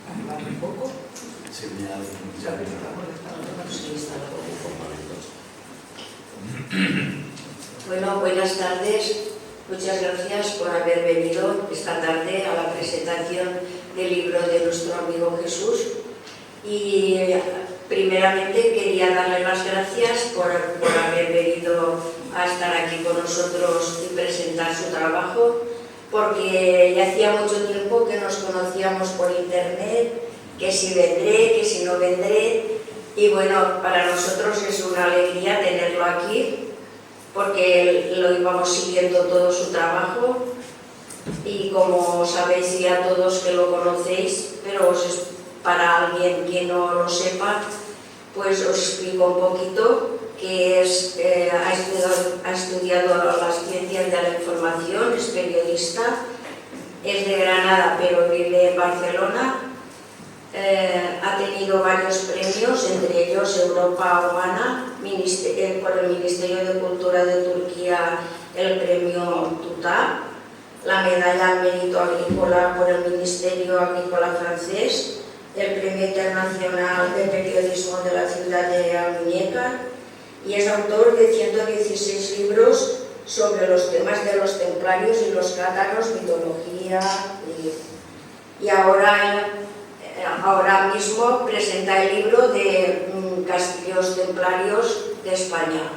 ¿Hablar un poco? Sí, me ha Bueno, buenas tardes. Muchas gracias por haber venido esta tarde a la presentación del libro de nuestro amigo Jesús. Y primeramente quería darle las gracias por haber venido a estar aquí con nosotros y presentar su trabajo, porque ya hacía mucho tiempo que nos conocíamos por internet, que si vendré, que si no vendré, y bueno, para nosotros es una alegría tenerlo aquí, porque lo íbamos siguiendo todo su trabajo, y como sabéis ya todos que lo conocéis, pero para alguien que no lo sepa, pues os explico un poquito, que ha estudiado las ciencias de la información, es periodista, es de Granada pero vive en Barcelona. Ha tenido varios premios, entre ellos Europa Humana, por el Ministerio de Cultura de Turquía el premio Tuta, la medalla al mérito agrícola por el Ministerio Agrícola francés, el premio internacional de periodismo de la ciudad de Almuñécar, y es autor de 116 libros sobre los temas de los templarios y los cátaros, mitología, y ahora mismo presenta el libro de Castillos Templarios de España,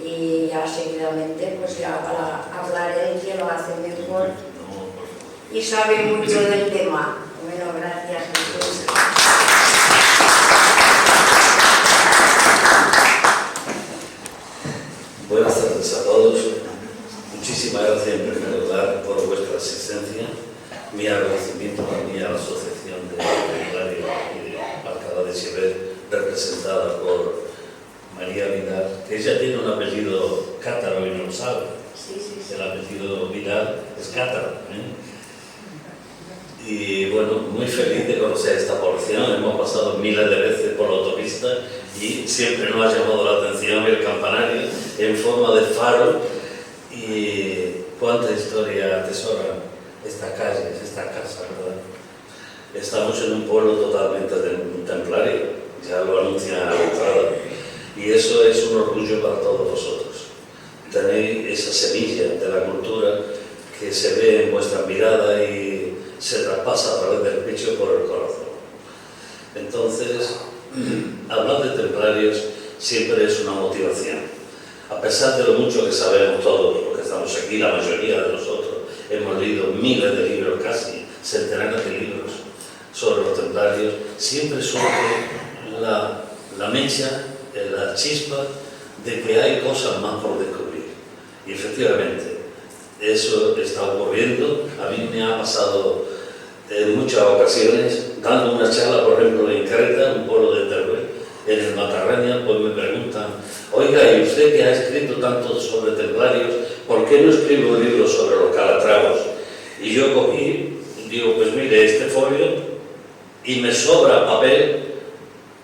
y ya seguidamente pues ya para hablar él, que lo hace mejor y sabe mucho del tema. Bueno, gracias, Jesús. Buenas tardes a todos. Muchísimas gracias en primer lugar por vuestra asistencia. Mi agradecimiento también a la Asociación de Templarios y de Alcalá de Xivert, representada por María Vidal, que ella tiene un apellido cátaro y no lo sabe. Sí. El apellido Vidal es cátaro, Y bueno, muy feliz de conocer esta población. Hemos pasado miles de veces por la autopista y siempre nos ha llamado la atención el campanario en forma de faro. Y cuánta historia atesora esta calle, esta casa, ¿verdad? Estamos en un pueblo totalmente templario, ya lo anuncian a la entrada, y eso es un orgullo para todos vosotros. Tenéis esa semilla de la cultura que se ve en vuestra mirada y se traspasa a través del pecho por el corazón. Entonces, hablar de templarios siempre es una motivación. A pesar de lo mucho que sabemos todos, los que estamos aquí, la mayoría de nosotros, hemos leído miles de libros, casi centenares de libros sobre los templarios, siempre surge la mecha, la chispa de que hay cosas más por descubrir. Y efectivamente, eso está ocurriendo. A mí me ha pasado en muchas ocasiones, dando una charla, por ejemplo, en Creta, un pueblo de Teruel, en el Matarrania, pues me preguntan: oiga, ¿y usted que ha escrito tanto sobre templarios, por qué no escribe un libro sobre los calatravos? Y yo cogí, digo, pues mire, este folio, y me sobra papel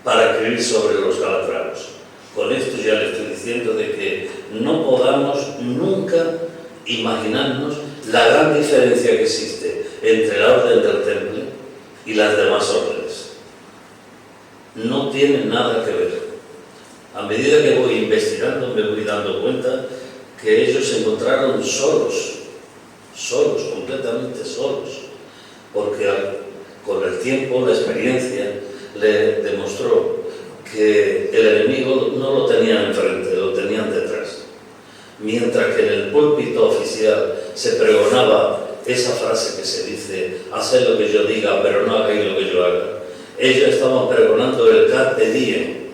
para escribir sobre los calatravos. Con esto ya le estoy diciendo de que no podamos nunca imaginarnos la gran diferencia que existe entre la orden del Temple y las demás órdenes. No tiene nada que ver. A medida que voy investigando me voy dando cuenta que ellos se encontraron solos, completamente solos, porque con el tiempo, la experiencia le demostró que el enemigo no lo tenían enfrente, lo tenían detrás. Mientras que en el púlpito oficial se pregonaba esa frase que se dice: haced lo que yo diga, pero no hagáis lo que yo haga, ellos estaban pregonando el carpe diem,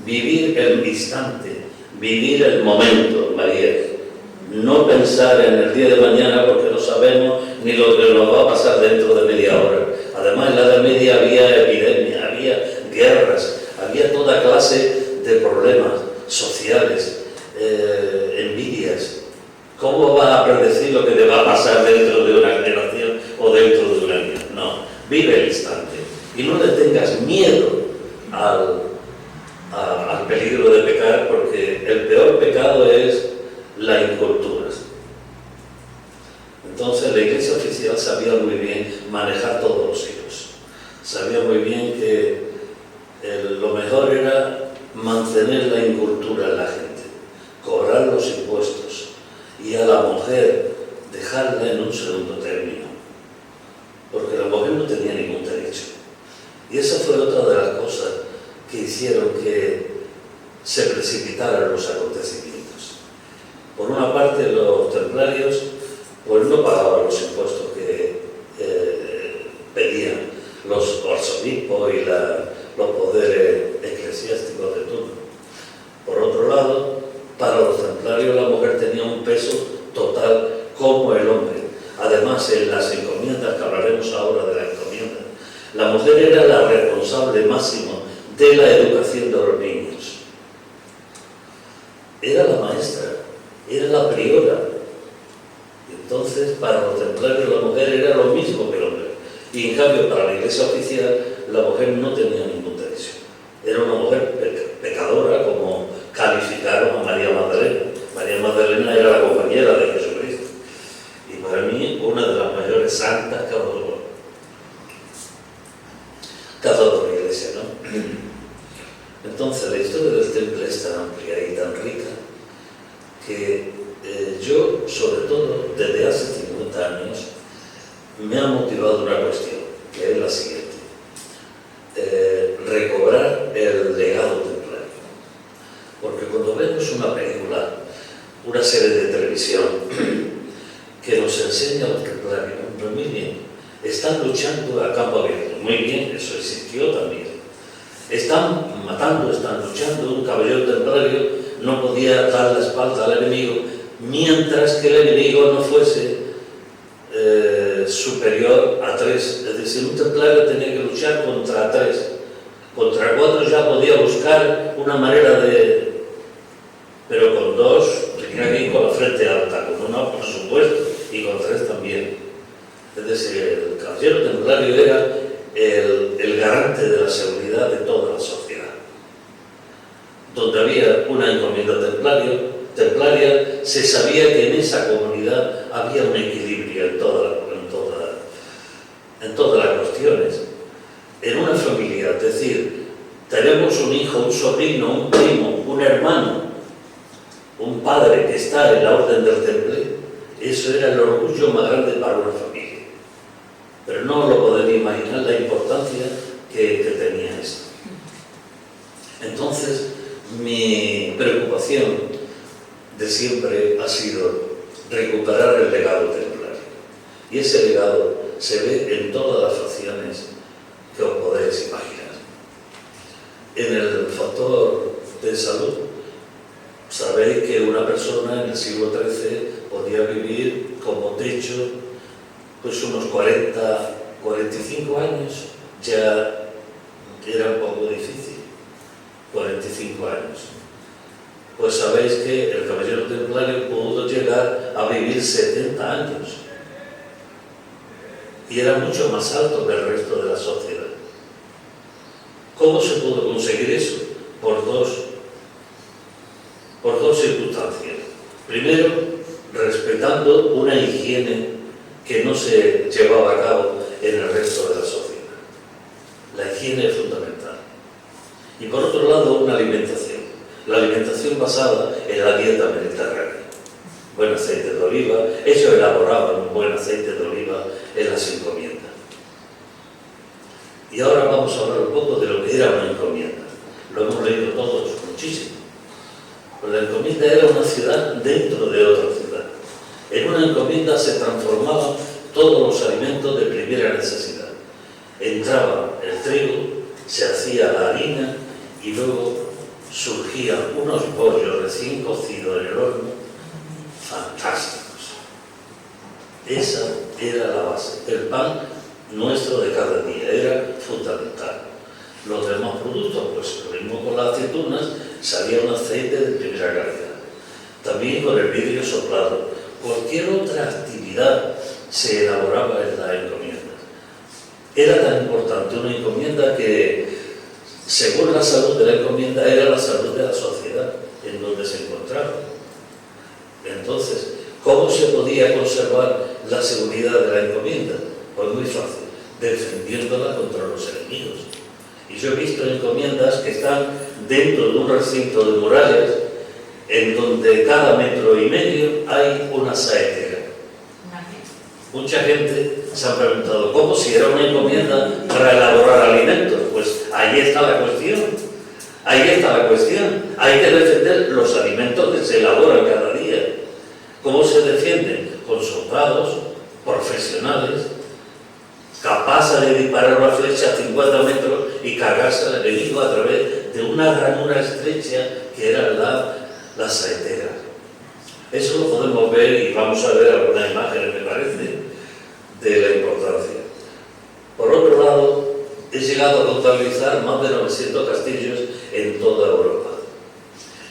vivir el instante, vivir el momento, María. No pensar en el día de mañana, porque no sabemos ni lo que nos va a pasar dentro de media hora. Además, en la Edad Media había epidemias, había guerras, había toda clase de problemas sociales, envidias. ¿Cómo vas a predecir lo que te va a pasar dentro de una generación o dentro de un año? No, vive el instante y no le tengas miedo al peligro de pecar, porque el peor pecado es la incultura. Entonces la Iglesia oficial sabía muy bien manejar todos los hilos. sabía muy bien que lo mejor era mantener la incultura en la gente, cobrar los impuestos y a la mujer dejarla en un segundo término, porque la mujer no tenía ningún derecho. Y esa fue otra de las cosas que hicieron que se precipitaran los acontecimientos. Por una parte, los templarios pues no pagaban los impuestos que pedían los arzobispos y los poderes eclesiásticos de turno. Por otro lado, para los templarios la mujer tenía un peso total como el hombre. Además, en las encomiendas, que hablaremos ahora de la encomienda, la mujer era la responsable máxima de la educación de los niños. Era la maestra, era la priora. Entonces, para los templarios la mujer era lo mismo que el hombre. Y en cambio, para la Iglesia oficial, la mujer no tenía ningún derecho. Era una mujer pecadora, como calificaron a María Magdalena. María Magdalena era la compañera de Jesucristo. Y para mí, una de las mayores santas que ha dado la Iglesia, ¿no? Entonces, la historia del Temple es tan amplia y tan rica que yo, sobre todo, desde hace 50 años, me ha motivado una cuestión, que es la siguiente. Recobrar el legado templario. Porque cuando vemos una película, una serie de televisión que nos enseña a los templarios, pues muy bien, están luchando a campo abierto, muy bien, eso existió también. Están matando, están luchando, un caballero templario no podía dar la espalda al enemigo, mientras que el enemigo no fuese superior a 3. Es decir, un templario tenía que luchar contra 3. Contra 4 ya podía buscar una manera de... Pero con 2 tenía que ir con la frente alta, con 1 por supuesto, y con 3 también. Es decir, el caballero templario era el garante de la seguridad de toda la sociedad. Donde había una encomienda templaria, se sabía que en esa comunidad había un equilibrio en todas las cuestiones. En una familia, es decir, tenemos un hijo, un sobrino, un primo, un hermano, un padre que está en la orden del Temple, eso era el orgullo más grande para una familia. Pero no os lo podéis imaginar la importancia que tenía esto. Entonces, mi preocupación de siempre ha sido recuperar el legado templario. Y ese legado se ve en todas las facciones que os podéis imaginar. En el factor de salud, sabéis que una persona en el siglo XIII podía vivir como techo pues unos 40, 45 años, ya era un poco difícil, 45 años. Pues sabéis que el caballero templario pudo llegar a vivir 70 años y era mucho más alto que el resto de la sociedad. ¿Cómo se pudo conseguir eso? Por dos circunstancias. Primero, respetando una higiene que no se llevaba a cabo en el resto de la sociedad. La higiene es fundamental. Y por otro lado, una alimentación. La alimentación basada en la dieta mediterránea. Buen aceite de oliva, ellos elaboraban un buen aceite de oliva en las encomiendas. Y ahora vamos a hablar un poco de lo que era una encomienda. Lo hemos leído todos muchísimo. Pero la encomienda era una ciudad dentro de otra ciudad. En una encomienda se transformaban todos los alimentos de primera necesidad. Entraba el trigo, se hacía la harina y luego surgían unos bollos recién cocidos en el horno fantásticos. Esa era la base. El pan nuestro de cada día era fundamental. Los demás productos, pues lo mismo con las aceitunas, salía un aceite de primera calidad. También con el vidrio soplado. Cualquier otra actividad se elaboraba en la encomienda. Era tan importante una encomienda que, según la salud de la encomienda, era la salud de la sociedad en donde se encontraba. Entonces, ¿cómo se podía conservar la seguridad de la encomienda? Pues muy fácil, defendiéndola contra los enemigos. Y yo he visto encomiendas que están dentro de un recinto de murallas en donde cada 1,5 metros hay una saetera. Mucha gente se ha preguntado cómo si era una encomienda para elaborar alimentos. Pues ahí está la cuestión. Ahí está la cuestión. Hay que defender los alimentos que se elaboran cada día. ¿Cómo se defienden? Con soldados profesionales capaces de disparar una flecha a 50 metros y cargarse al enemigo a través de una ranura estrecha que era la saetera. Eso lo podemos ver y vamos a ver algunas imágenes, me parece, de la importancia. Por otro lado, he llegado a contabilizar más de 900 castillos en toda Europa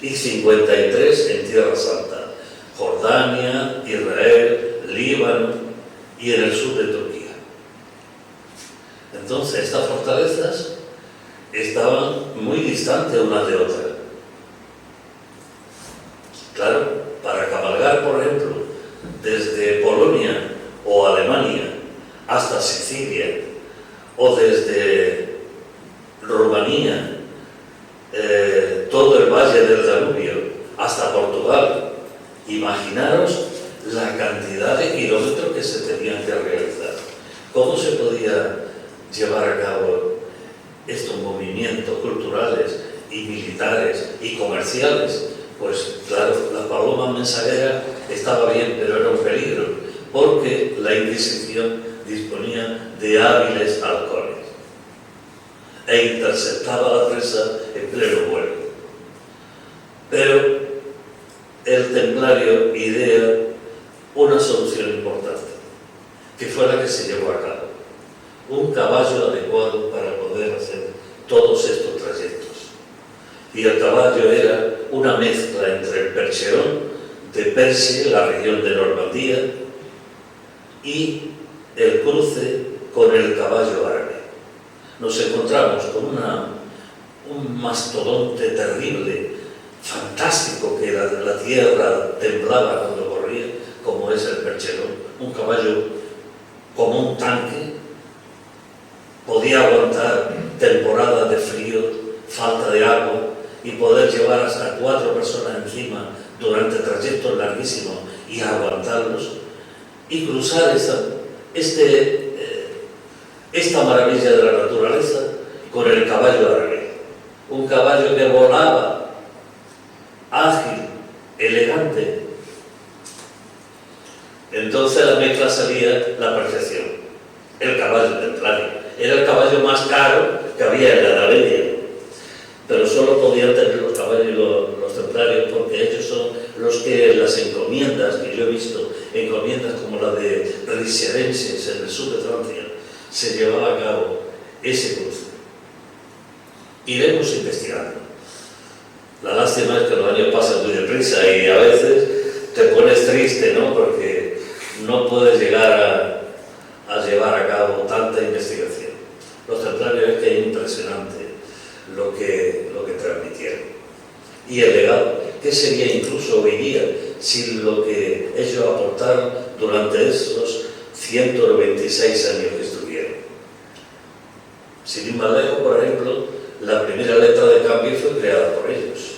y 53 en Tierra Santa, Jordania, Israel, Líbano y en el sur de Turquía. Entonces, estas fortalezas estaban muy distantes unas de otras. Claro, para cabalgar, por ejemplo, desde Polonia o Alemania hasta Sicilia, o desde Rumanía, todo el valle del Danubio, hasta Portugal, imaginaros la cantidad de kilómetros que se tenían que realizar. ¿Cómo se podía llevar a cabo estos movimientos culturales y militares y comerciales? Pues claro, la paloma mensajera estaba bien, pero era un peligro, porque la Inquisición disponía de hábiles halcones e interceptaba la presa en pleno vuelo. Pero el templario idea una solución importante, que fue la que se llevó a cabo: un caballo adecuado para poder hacer todos estos trayectos. Y el caballo era una mezcla entre el percherón de Persia, la región de Normandía, y el cruce con el caballo árabe. Nos encontramos con un mastodonte terrible, fantástico, que la tierra temblaba cuando corría, como es el percherón. Un caballo como un tanque, podía aguantar temporadas de frío, falta de agua, y poder llevar hasta 4 personas encima durante trayectos larguísimos y aguantarlos, y cruzar esta maravilla de la naturaleza con el caballo árabe. Un caballo que volaba, ágil, elegante. Entonces la mezcla salía la perfección. El caballo templario era el caballo más caro que había en la Edad Media, pero solo podían tener los caballos los templarios, porque ellos son los que en las encomiendas que yo he visto, encomiendas como la de Ricerenses en el sur de Francia, se llevaba a cabo ese cruce. Iremos investigando. La lástima es que los años pasan muy deprisa y a veces te pones triste, ¿no? Porque no puedes llegar a llevar a cabo tanta investigación. Los templarios, es que es impresionante lo que transmitieron. Y el legado, ¿qué sería incluso hoy día sin lo que ellos aportaron durante esos 196 años que estuvieron? Sin ir más lejos, por ejemplo, la primera letra de cambio fue creada por ellos.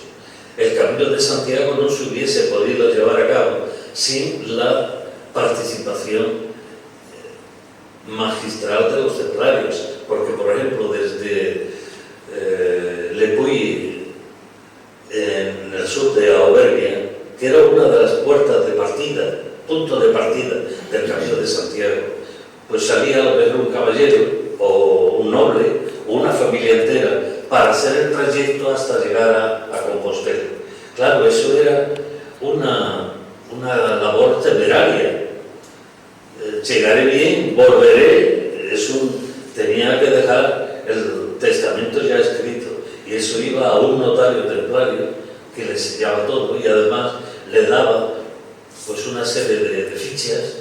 El Camino de Santiago no se hubiese podido llevar a cabo sin la participación magistral de los templarios, porque, por ejemplo, desde Le Puy, en el sur de Auvernia, que era una de las puertas de partida, punto de partida del Camino de Santiago, pues salía a lo mejor un caballero o un noble o una familia entera para hacer el trayecto hasta llegar a Compostela. Claro, eso era una labor temeraria. Llegaré bien, volveré. Tenía que dejar el testamento ya escrito, y eso iba a un notario templario que le sellaba todo, y además le daba pues una serie de fichas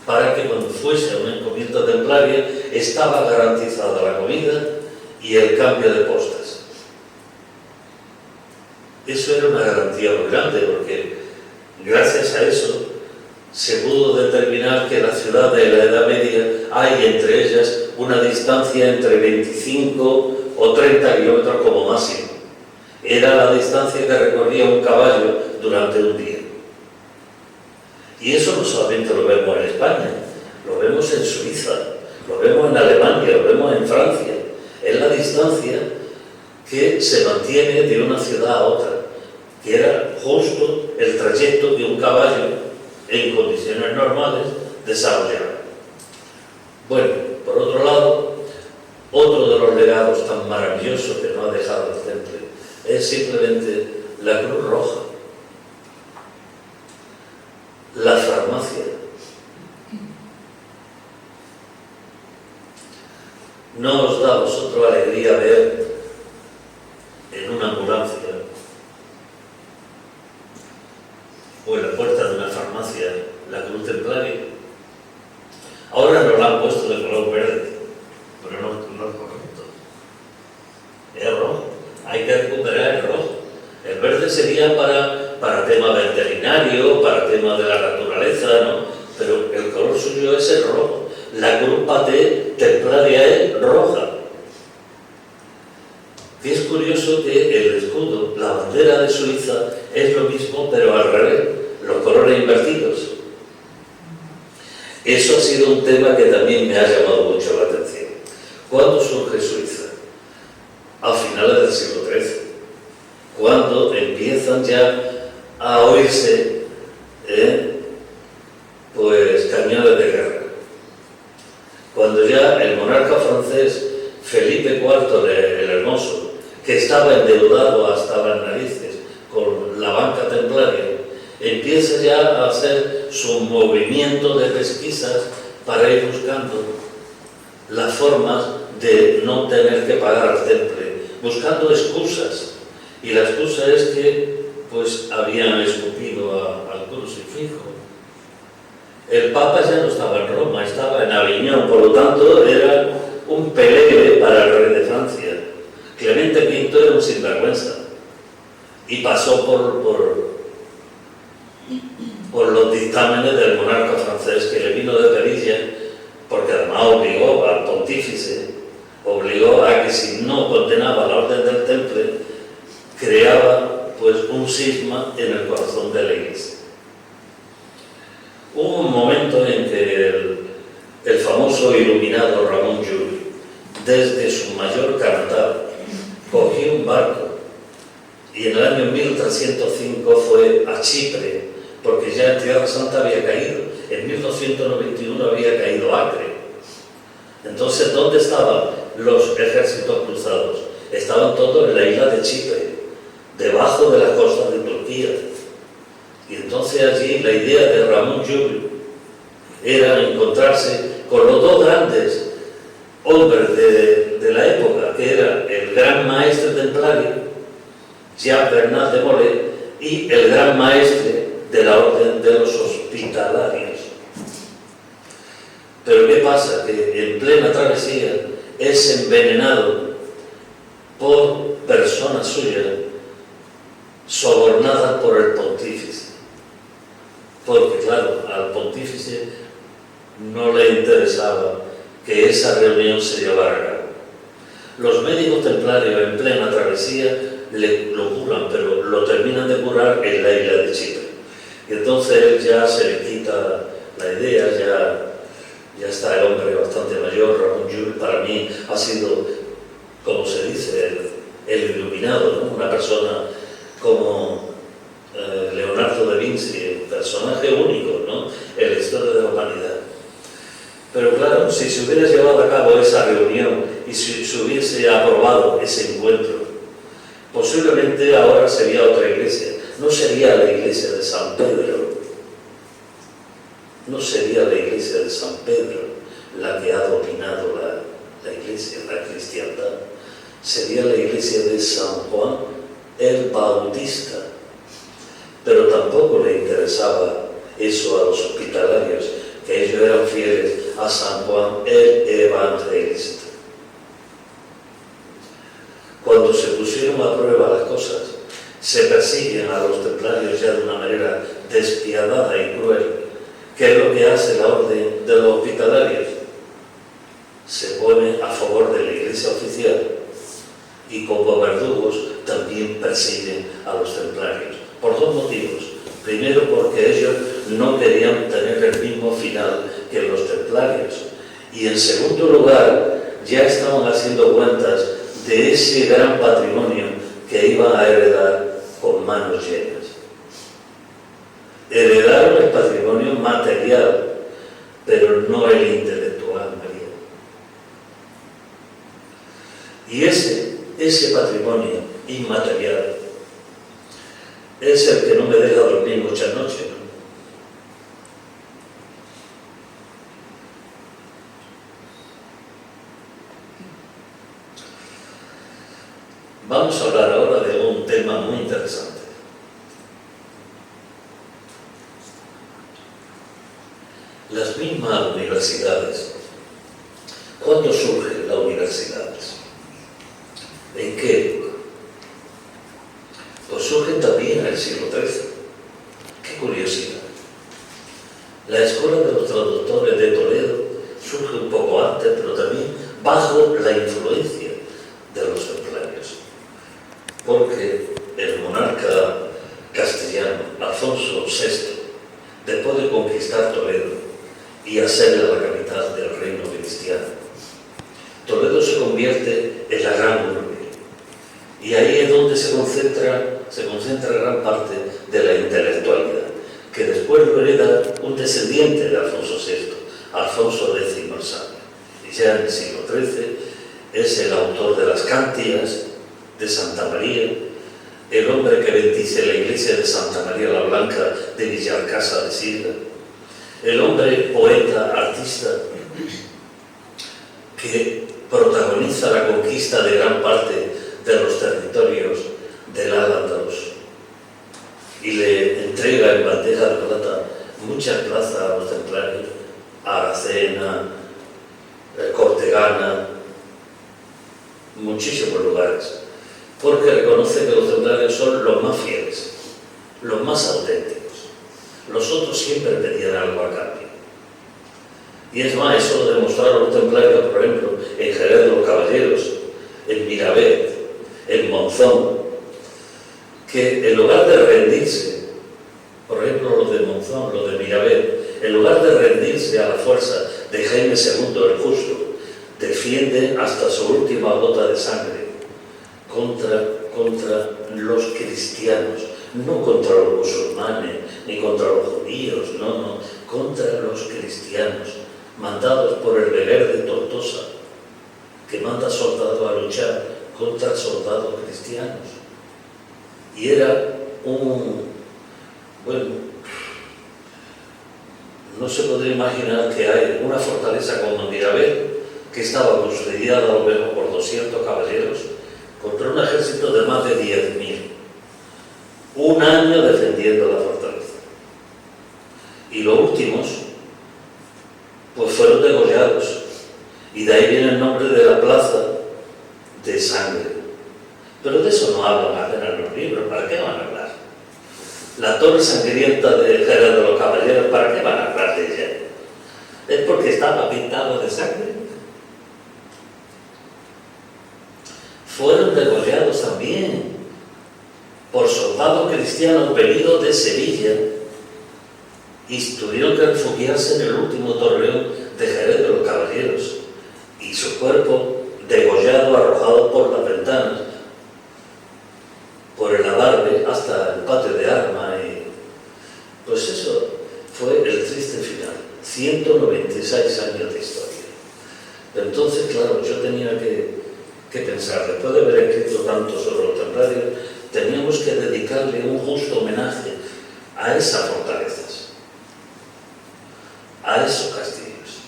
para que cuando fuese a una encomienda templaria estaba garantizada la comida y el cambio de postas. Eso era una garantía muy grande, porque gracias a eso se pudo determinar que en la ciudad de la Edad Media hay entre ellas una distancia entre 25 o 30 kilómetros como máximo. Era la distancia que recorría un caballo durante un día. Y eso no solamente lo vemos en España, lo vemos en Suiza, lo vemos en Alemania, lo vemos en Francia. Es la distancia que se mantiene de una ciudad a otra, que era justo el trayecto que un caballo en condiciones normales desarrollaba. Bueno, por otro lado, otro de los legados tan maravillosos que nos ha dejado el Temple es simplemente la Cruz Roja, la farmacia. ¿No os da a vosotros alegría ver en una ambulancia o en la puerta de una farmacia la cruz templaria? Ahora nos la han puesto de color verde, pero no es correcto. Es rojo. Hay que recuperar el rojo. El verde sería para temas veterinarios, para temas de la naturaleza, ¿no? Pero el color suyo es el rojo. La cruz paté templaria es roja. Y es curioso que el escudo, la bandera de Suiza, es lo mismo, pero al revés, los colores invertidos. Eso ha sido un tema que también me ha llamado mucho la atención. ¿Cuándo surge Suiza? A finales del siglo XIII, cuando empiezan ya a oírse pues cañones de guerra. Cuando ya el monarca francés Felipe IV el Hermoso, que estaba endeudado hasta las narices con la banca templaria, empieza ya a hacer su movimiento de pesquisas para ir buscando las formas de no tener que pagar al Temple, buscando excusas. Y la excusa es que pues habían escupido al crucifijo. El Papa ya no estaba en Roma, estaba en Aviñón, por lo tanto era un pelele para el rey de Francia. Clemente V era un sinvergüenza y pasó por los dictámenes del monarca francés, que le vino de perilla, porque además obligó al pontífice, obligó a que si no condenaba la orden del Temple, creaba pues un cisma en el corazón de la Iglesia. Hubo un momento en que el famoso iluminado Ramón Llull, desde su mayor cantar, cogió un barco y en el año 1305 fue a Chipre, porque ya en Tierra Santa había caído. En 1291 había caído Acre. Entonces, ¿dónde estaban los ejércitos cruzados? Estaban todos en la isla de Chipre, debajo de las costas de Turquía. Y entonces allí la idea de Ramón Llull era encontrarse con los dos grandes hombres de la época, que era el gran maestre templario, Jean Bernat de Molay, y el gran maestre de la orden de los hospitalarios. Pero ¿qué pasa? Que en plena travesía es envenenado por personas suyas sobornadas por el pontífice. Porque claro, al pontífice no le interesaba que esa reunión se llevara a cabo. Los médicos templarios en plena travesía lo curan, pero lo terminan de curar en la isla de Chipre. Y entonces él ya se le quita la idea, ya está el hombre bastante mayor. Ramón Llull para mí ha sido, como se dice, el iluminado, ¿no? Una persona como Leonardo da Vinci, un personaje único, ¿no?, en la historia de la humanidad. Pero claro, si se hubiera llevado a cabo esa reunión y si se hubiese aprobado ese encuentro, posiblemente ahora sería otra iglesia. No sería la iglesia de San Pedro, no sería la iglesia de San Pedro la que ha dominado la iglesia, la cristiandad. Sería la iglesia de San Juan el Bautista. Pero tampoco le interesaba eso a los hospitalarios, que ellos eran fieles a San Juan el Evangelista. Cuando se pusieron a prueba las cosas, se persiguen a los templarios ya de una manera despiadada y cruel. ¿Qué es lo que hace la orden de los hospitalarios? Se pone a favor de la Iglesia oficial y como verdugos también persiguen a los templarios. Por dos motivos. Primero, porque ellos no querían tener el mismo final que los templarios. Y en segundo lugar, ya estaban haciendo cuentas de ese gran patrimonio que iban a heredar con manos llenas. Heredaron el patrimonio material, pero no el intelectual, María. Y ese patrimonio inmaterial es el que no me deja dormir muchas noches, ¿no? Vamos a hablar ahora de un tema muy interesante. Las mismas universidades. ¿Cuándo surgen las universidades? ¿En qué época? Pues surgen también en el siglo XIII. ¡Qué curiosidad! La Escuela de los Traductores de Toledo surge un poco antes, pero también bajo la influencia de los templarios. Porque el monarca castellano, Alfonso VI, después de conquistar Toledo y hacerla la capital del reino cristiano, Toledo se convierte en la gran urbe. Y ahí es donde se concentra gran parte de la intelectualidad, que después lo hereda un descendiente de Alfonso VI, Alfonso X el Sabio. Y ya en el siglo XIII es el autor de las Cántigas de Santa María, el hombre que bendice la iglesia de Santa María la Blanca de Villarcasa de Sirga, el hombre poeta, artista, que protagoniza la conquista de gran parte de los territorios del Al-Ándalus y le entrega en bandeja de plata muchas plazas a los templarios, Aracena, Cortegana, muchísimos lugares, porque reconoce que los templarios son los más fieles, los más auténticos. Los otros siempre pedían algo a cambio. Y es más, eso lo demostraron los templarios, por ejemplo, en Jerez de los Caballeros, en Miravet, en Monzón, que en lugar de rendirse, por ejemplo los de Monzón, los de Miravet, en lugar de rendirse a la fuerza de Jaime II el Justo, defiende hasta su última gota de sangre contra los cristianos, no contra los musulmanes, ni contra los judíos, no, contra los cristianos, mandados por el Beguer de Tortosa, que manda soldados a luchar contra soldados cristianos. Y era no se podría imaginar que hay una fortaleza como Miravet, que estaba construida a lo menos por 200 caballeros, contra un ejército de más de 10.000. Un año defendiendo la fortaleza. Y los últimos, pues fueron degollados. Y de ahí viene el nombre de la plaza de sangre. Pero de eso no hablan apenas los libros. ¿Para qué van a hablar? La torre sangrienta de Jerez de los Caballeros, ¿para qué van a hablar de ella? Es porque estaba pintado de sangre. Fueron degollados también por soldados cristianos venidos de Sevilla y tuvieron que refugiarse en el último torreón de Jerez de los Caballeros, y su cuerpo degollado, arrojado por las ventanas, por el adarve hasta el patio de armas. Y pues eso fue el triste final. 196 años de historia. Entonces, claro, yo tenía que pensar, después de haber escrito tanto sobre los templarios, teníamos que dedicarle un justo homenaje a esas fortalezas, a esos castillos,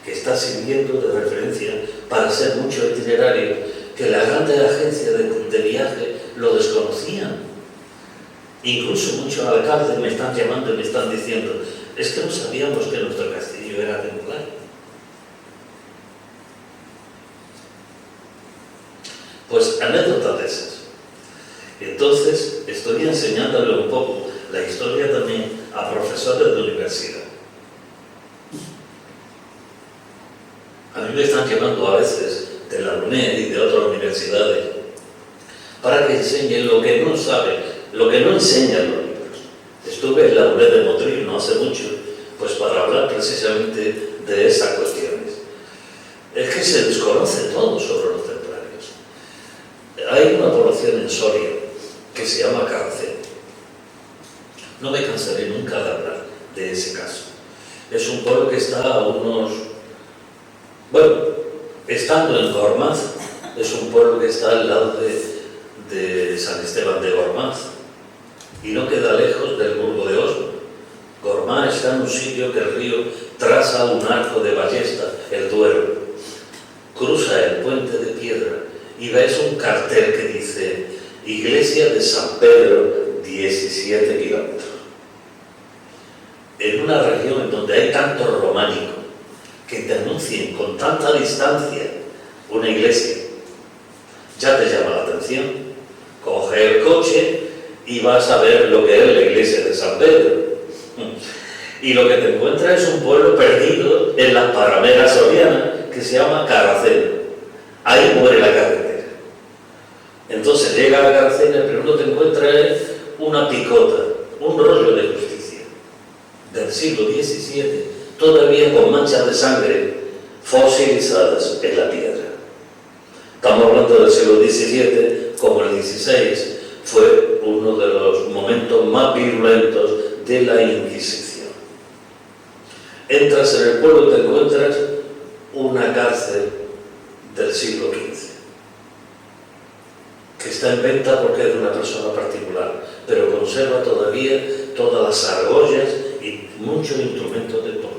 que está sirviendo de referencia para hacer muchos itinerarios que las grandes agencias de viaje lo desconocían. Incluso muchos alcaldes me están llamando y me están diciendo: es que no sabíamos que nuestro castillo era templar. Pues anécdotas de esas. Entonces estoy enseñándole un poco la historia también a profesores de universidad. mí me están llamando a veces de la UNED y de otras universidades para que enseñe lo que no sabe, lo que no enseñan los libros. Estuve en la UNED de Motril no hace mucho, pues para hablar precisamente de esas cuestiones. Es que se desconoce todo sobre los templarios. Hay una población en Soria que se llama Caracena. No me cansaré nunca de hablar de ese caso. Es un pueblo que está a unos... Bueno, estando en Gormaz, es un pueblo que está al lado de San Esteban de Gormaz y no queda lejos del Burgo de Osma. Gormaz está en un sitio que el río traza un arco de ballesta, el Duero. Cruza el puente de piedra y ves un cartel que dice Iglesia de San Pedro, 17 kilómetros. En una región en donde hay tanto románico que te anuncien con tanta distancia una iglesia, ya te llama la atención. Coge el coche y vas a ver lo que es la iglesia de San Pedro. Y lo que te encuentras es un pueblo perdido en las parameras sorianas que se llama Caracena. Ahí muere la carretera. Entonces llega a Caracena y primero te encuentras una picota, un rollo de justicia del siglo XVII, todavía con manchas de sangre fosilizadas en la piedra. Estamos hablando del siglo XVII, como el XVI fue uno de los momentos más virulentos de la Inquisición. Entras en el pueblo y te encuentras una cárcel del siglo XV, que está en venta porque es de una persona particular, pero conserva todavía todas las argollas y muchos instrumentos de tortura.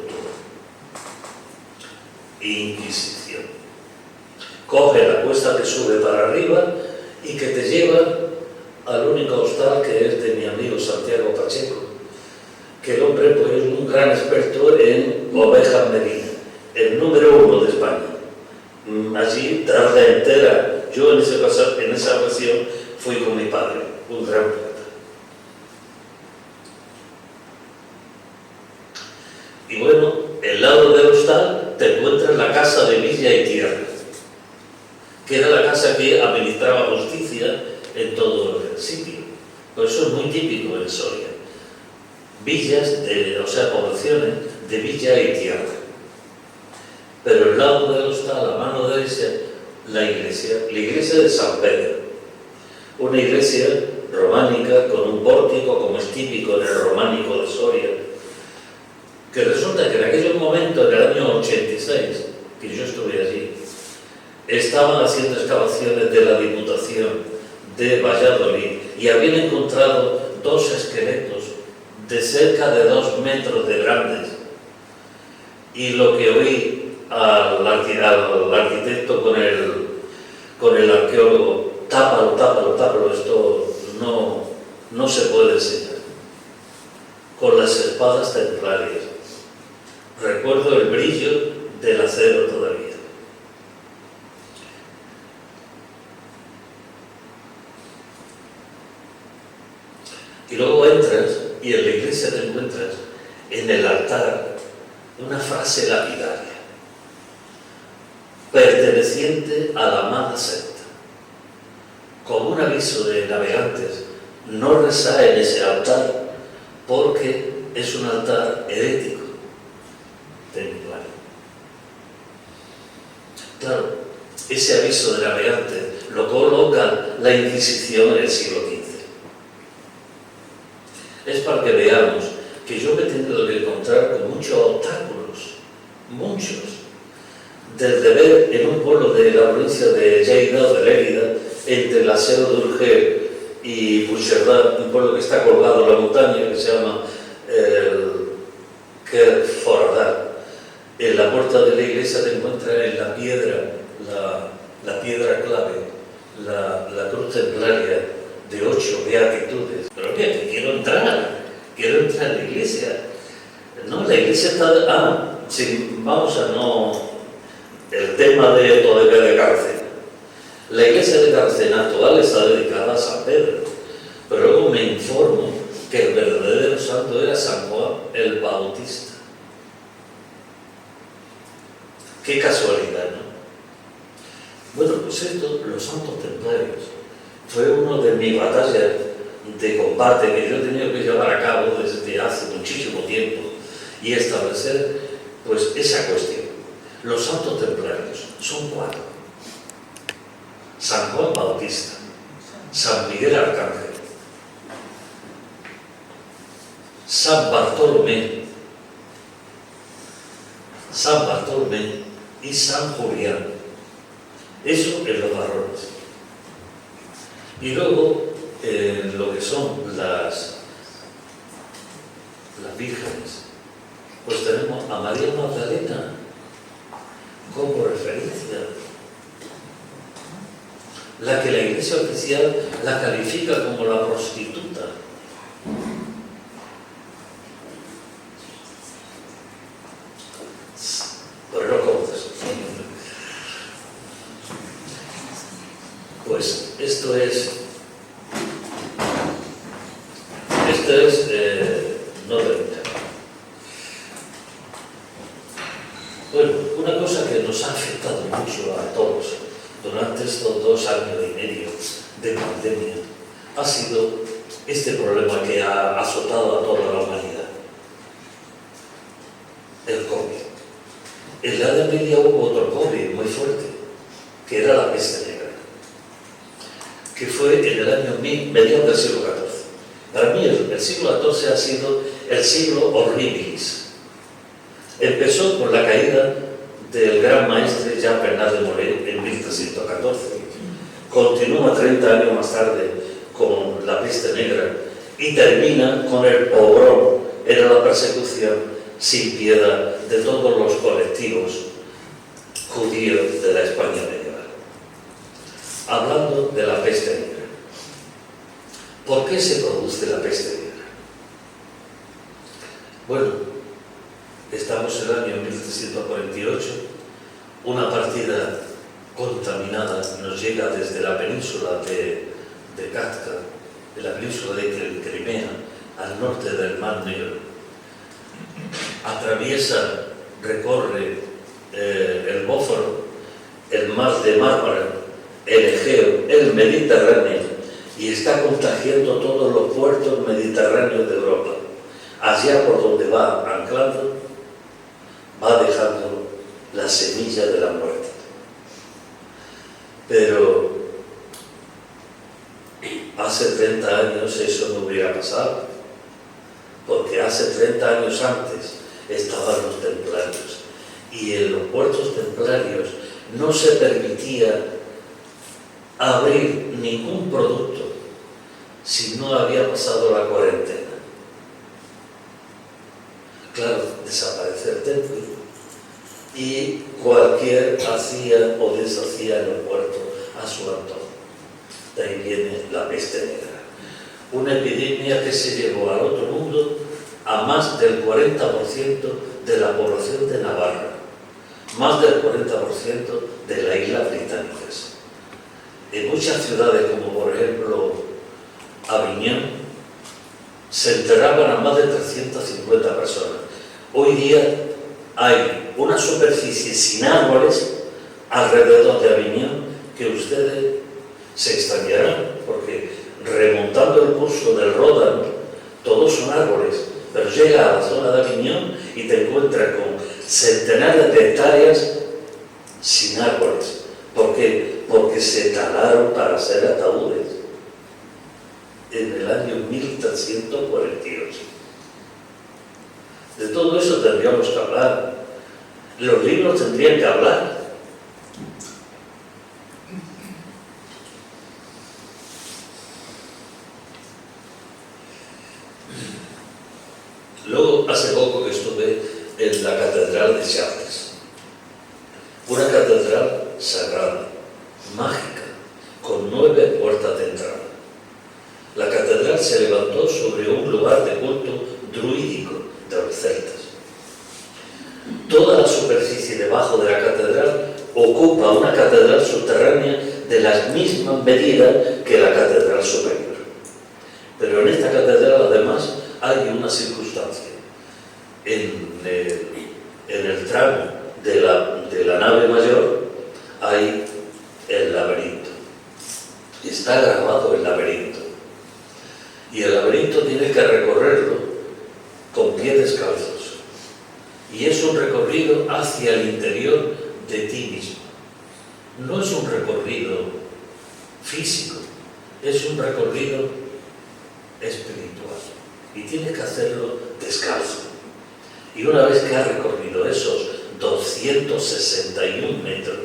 Inquisición. Coge la cuesta que sube para arriba y que te lleva al único hostal que es de mi amigo Santiago Pacheco, que el hombre pues, es un gran experto en ovejas merinas, el número 1 de España. Allí, tarde entera, yo en esa ocasión fui con mi padre, un gran poeta. Y bueno, al lado del hostal te encuentras la casa de Villa y Tierra, que era la casa que administraba justicia en todo el sitio. Por eso es muy típico en Soria. Villas, o sea, poblaciones de Villa y Tierra. Pero al lado del hostal, a mano derecha, la iglesia de San Pedro. Una iglesia románica con un pórtico, como es típico en el románico de Soria, que resulta que en aquellos momentos, en el año 86, que yo estuve allí, estaban haciendo excavaciones de la Diputación de Valladolid y habían encontrado 2 esqueletos de cerca de 2 metros de grandes. Y lo que oí al arquitecto con el arqueólogo, tápalo, esto no se puede enseñar. Con las espadas templarias. Recuerdo el brillo del acero todavía. Y luego entras y en la iglesia te encuentras en el altar una frase lapidaria perteneciente a la amada secta, como un aviso de navegantes: no rezar en ese altar porque es un altar herético templario. Claro, ese aviso de navegantes lo coloca la Inquisición en el siglo XV. Es para que veamos que yo me he tenido que encontrar con muchos obstáculos, muchos, desde ver en un pueblo de la provincia de Lleida o de Lérida, entre la Seu d'Urgell y Puigcerdà, un pueblo que está colgado en la montaña, que se llama Foradà. En la puerta de la iglesia te encuentras en la piedra, la piedra clave, la cruz templaria de 8 beatitudes. Pero mira, que quiero entrar en la iglesia. No, la iglesia está... sí, vamos a no... El tema de todavía de Caracena. La iglesia de Caracena actual está dedicada a San Pedro, pero luego me informo que el verdadero santo era San Juan el Bautista. Qué casualidad. Bueno, pues esto, los santos templarios, fue una de mis batallas de combate que yo he tenido que llevar a cabo desde hace muchísimo tiempo y establecer pues esa cuestión. Los santos templarios son 4: San Juan Bautista, San Miguel Arcángel, San Bartolomé y San Julián. Eso en los varones. Y luego, lo que son las vírgenes, pues tenemos a María Magdalena como referencia, la que la Iglesia oficial la califica como la prostituta. Pues no conoces. Pues esto es no terminar. Bueno, una cosa que nos ha afectado mucho a todos durante estos 2 años y medio de pandemia ha sido este problema que ha azotado a toda la humanidad: el COVID. En la Edad Media hubo otro COVID muy fuerte, que era la peste negra, que fue en el año mediados del siglo XIV. Para mí el siglo XIV ha sido el siglo horribilis. Empezó con la caída del gran maestre Jean Bernat de Molay en 1314. Continúa 30 años más tarde con la peste negra y termina con el pogrom, era la persecución sin piedad de todos los colectivos judíos de la España medieval. Hablando de la peste negra. ¿Por qué se produce la peste negra? Bueno, estamos en el año 1348, una partida contaminada nos llega desde la península de Kafka, de la península de Crimea, al norte del Mar Negro. Atraviesa, recorre el Bósforo, el Mar de Mármara, el Egeo, el Mediterráneo, y está contagiando todos los puertos mediterráneos de Europa. Allá por donde va anclando, va dejando la semilla de la muerte. Pero hace 30 años eso no hubiera pasado, porque hace 30 años antes estaban los templarios, y en los puertos templarios no se permitía abrir ningún producto si no había pasado la cuarentena. Claro, desaparece el templo y cualquier hacía o deshacía en el puerto a su antojo. De ahí viene la peste negra, una epidemia que se llevó al otro mundo a más del 40% de la población de Navarra, más del 40% de las Islas Británicas. En muchas ciudades, como por ejemplo Aviñón, se enterraban a más de 350 personas. Hoy día hay una superficie sin árboles alrededor de Aviñón que ustedes se extrañarán, porque remontando el curso del Ródano, todos son árboles, pero llega a la zona de Aviñón y te encuentras con centenares de hectáreas sin árboles. ¿Por qué? Porque se talaron para hacer ataúdes en el año 1348. De todo eso tendríamos que hablar. Los libros tendrían que hablar. Luego, hace poco que estuve en la Catedral de Chartres, una catedral sagrada, mágica, con 9 puertas de entrada. La catedral se levantó sobre un lugar de culto druídico de los celtas. Toda la superficie debajo de la catedral ocupa una catedral subterránea de las mismas medidas que la catedral superior. Pero en esta catedral, además, hay una circunstancia. En el tramo de la nave mayor hay está grabado el laberinto. Y el laberinto tienes que recorrerlo con pies descalzos. Y es un recorrido hacia el interior de ti mismo. No es un recorrido físico, es un recorrido espiritual. Y tienes que hacerlo descalzo. Y una vez que has recorrido esos 261 metros,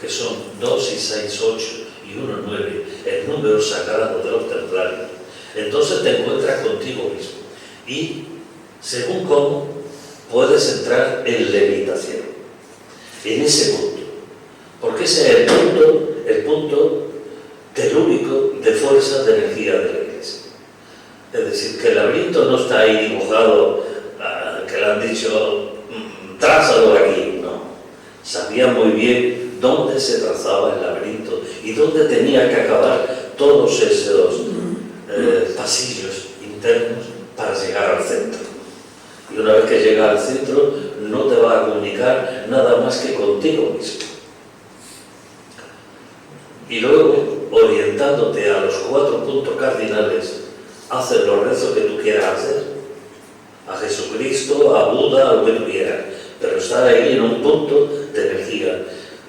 que son 2 y 6, 8 y 1, 9, el número sagrado de los templarios, entonces te encuentras contigo mismo. Y según cómo, puedes entrar en levitación, en ese punto. Porque ese es el punto telúrico de fuerza, de energía de la Iglesia. Es decir, que el laberinto no está ahí dibujado, que le han dicho, trázalo aquí. No. Sabía muy bien dónde se trazaba el laberinto y dónde tenía que acabar todos esos pasillos internos para llegar al centro. Y una vez que llegas al centro, no te va a comunicar nada más que contigo mismo. Y luego, orientándote a los 4 puntos cardinales, haces los rezos que tú quieras hacer, a Jesucristo, a Buda, a lo que tú quieras, pero estar ahí en un punto de energía,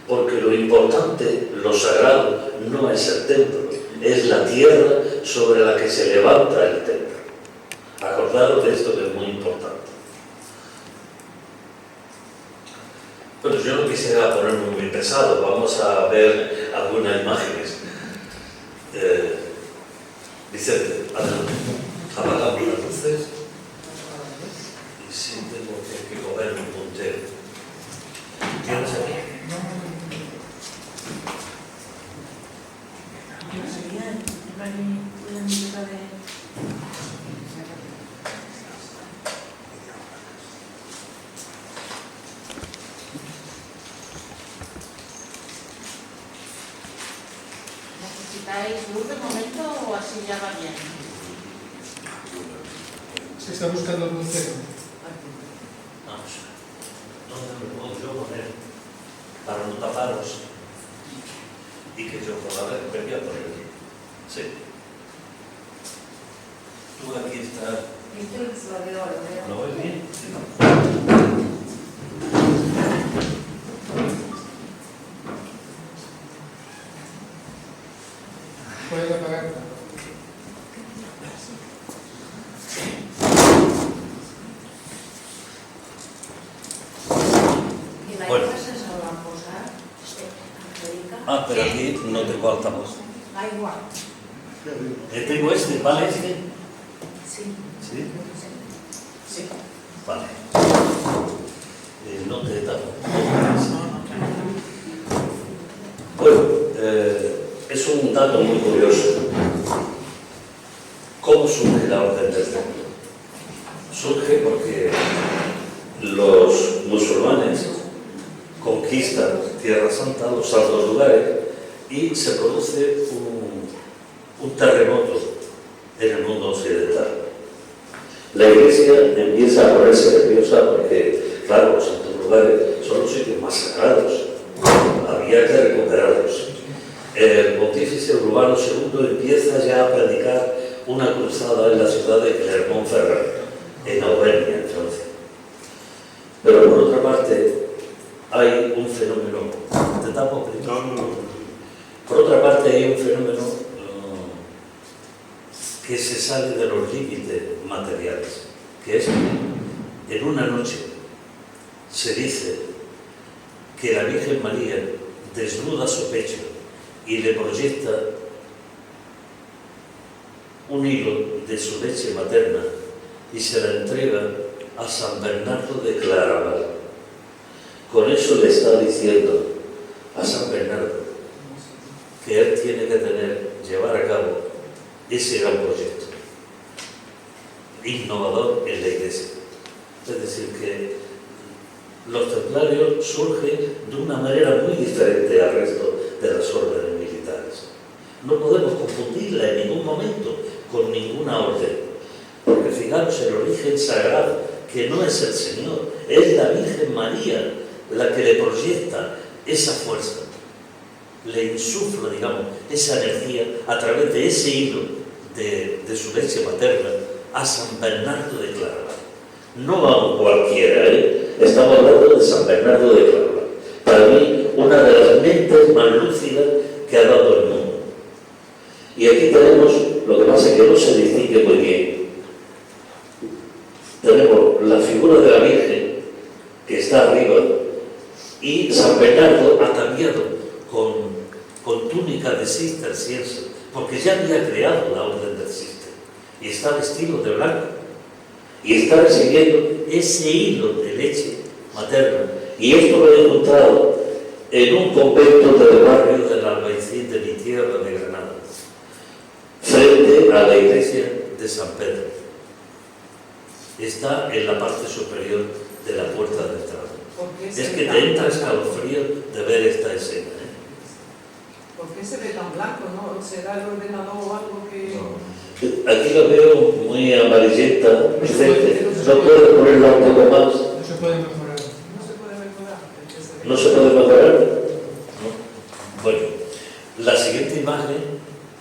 porque lo importante, lo sagrado, no es el templo, es la tierra sobre la que se levanta el templo. Acordaros de esto, que es muy importante. Bueno, yo no quisiera ponerme muy pesado, vamos a ver algunas imágenes. Vicente, adelante. Apagamos las luces y siente porque hay que coger un puntero. ¿Tienes aquí? ¿Necesitáis luz de momento o así ya va bien? Se está buscando el puntero. Vamos. ¿Dónde me puedo yo poner para no taparos? Y que yo pueda ver, me voy a poner. Sí. Tú aquí estás. Esto lo veo. ¿Lo ves bien? Sí. Puedes apagar. Bueno. Ah, pero aquí no tengo altavoz. Da igual. Tengo este, ¿vale? Este. Sí. ¿Sí? Sí. Vale. No te tapo. Bueno, es un dato muy curioso. ¿Cómo surge la orden del templo? Surge porque los musulmanes conquistan Tierra Santa, los santos lugares, y se produce un terremoto en el mundo occidental. La Iglesia empieza a ponerse nerviosa porque, claro, los santos lugares son los sitios más sagrados. Había que recuperarlos. El pontífice Urbano II empieza ya a predicar una cruzada en la ciudad de Clermont-Ferrand, en Auvernia, en Francia. Pero por otra parte, hay un fenómeno. ¿Te tapo? No. Por otra parte, hay un fenómeno que se sale de los límites materiales, que es que en una noche se dice que la Virgen María desnuda su pecho y le proyecta un hilo de su leche materna y se la entrega a San Bernardo de Claraval. Con eso le está diciendo a San Bernardo que él tiene que llevar a cabo ese gran proyecto innovador en la Iglesia. Es decir, que los templarios surgen de una manera muy diferente al resto de las órdenes militares. No podemos confundirla en ningún momento con ninguna orden, porque fijaros el origen sagrado, que no es el Señor, es la Virgen María la que le proyecta esa fuerza. le insufla, digamos, esa energía a través de ese hilo de su leche materna a San Bernardo de Claraval. No a cualquiera, estamos hablando de San Bernardo de Claraval. Para mí, una de las mentes más lúcidas que ha dado el mundo. Y aquí tenemos, lo que pasa es que no se distingue muy bien. Tenemos la figura de la Virgen, que está arriba, y San Bernardo ataviado con túnica de cisterciense, porque ya había creado la orden del cister, y está vestido de blanco, y está recibiendo ese hilo de leche materna. Y esto lo he encontrado en un convento del barrio del Albaicín de mi tierra de Granada, frente a la iglesia de San Pedro. Está en la parte superior de la puerta de entrada. Es que te entra escalofrío de ver esta escena. ¿Por qué se ve tan blanco? ¿No? ¿Será el ordenador o algo que...? No. Aquí lo veo muy amarillenta. ¿No puedes ponerla un poco más? No se puede mejorar. No se puede mejorar. ¿No se puede mejorar? ¿No? Bueno, la siguiente imagen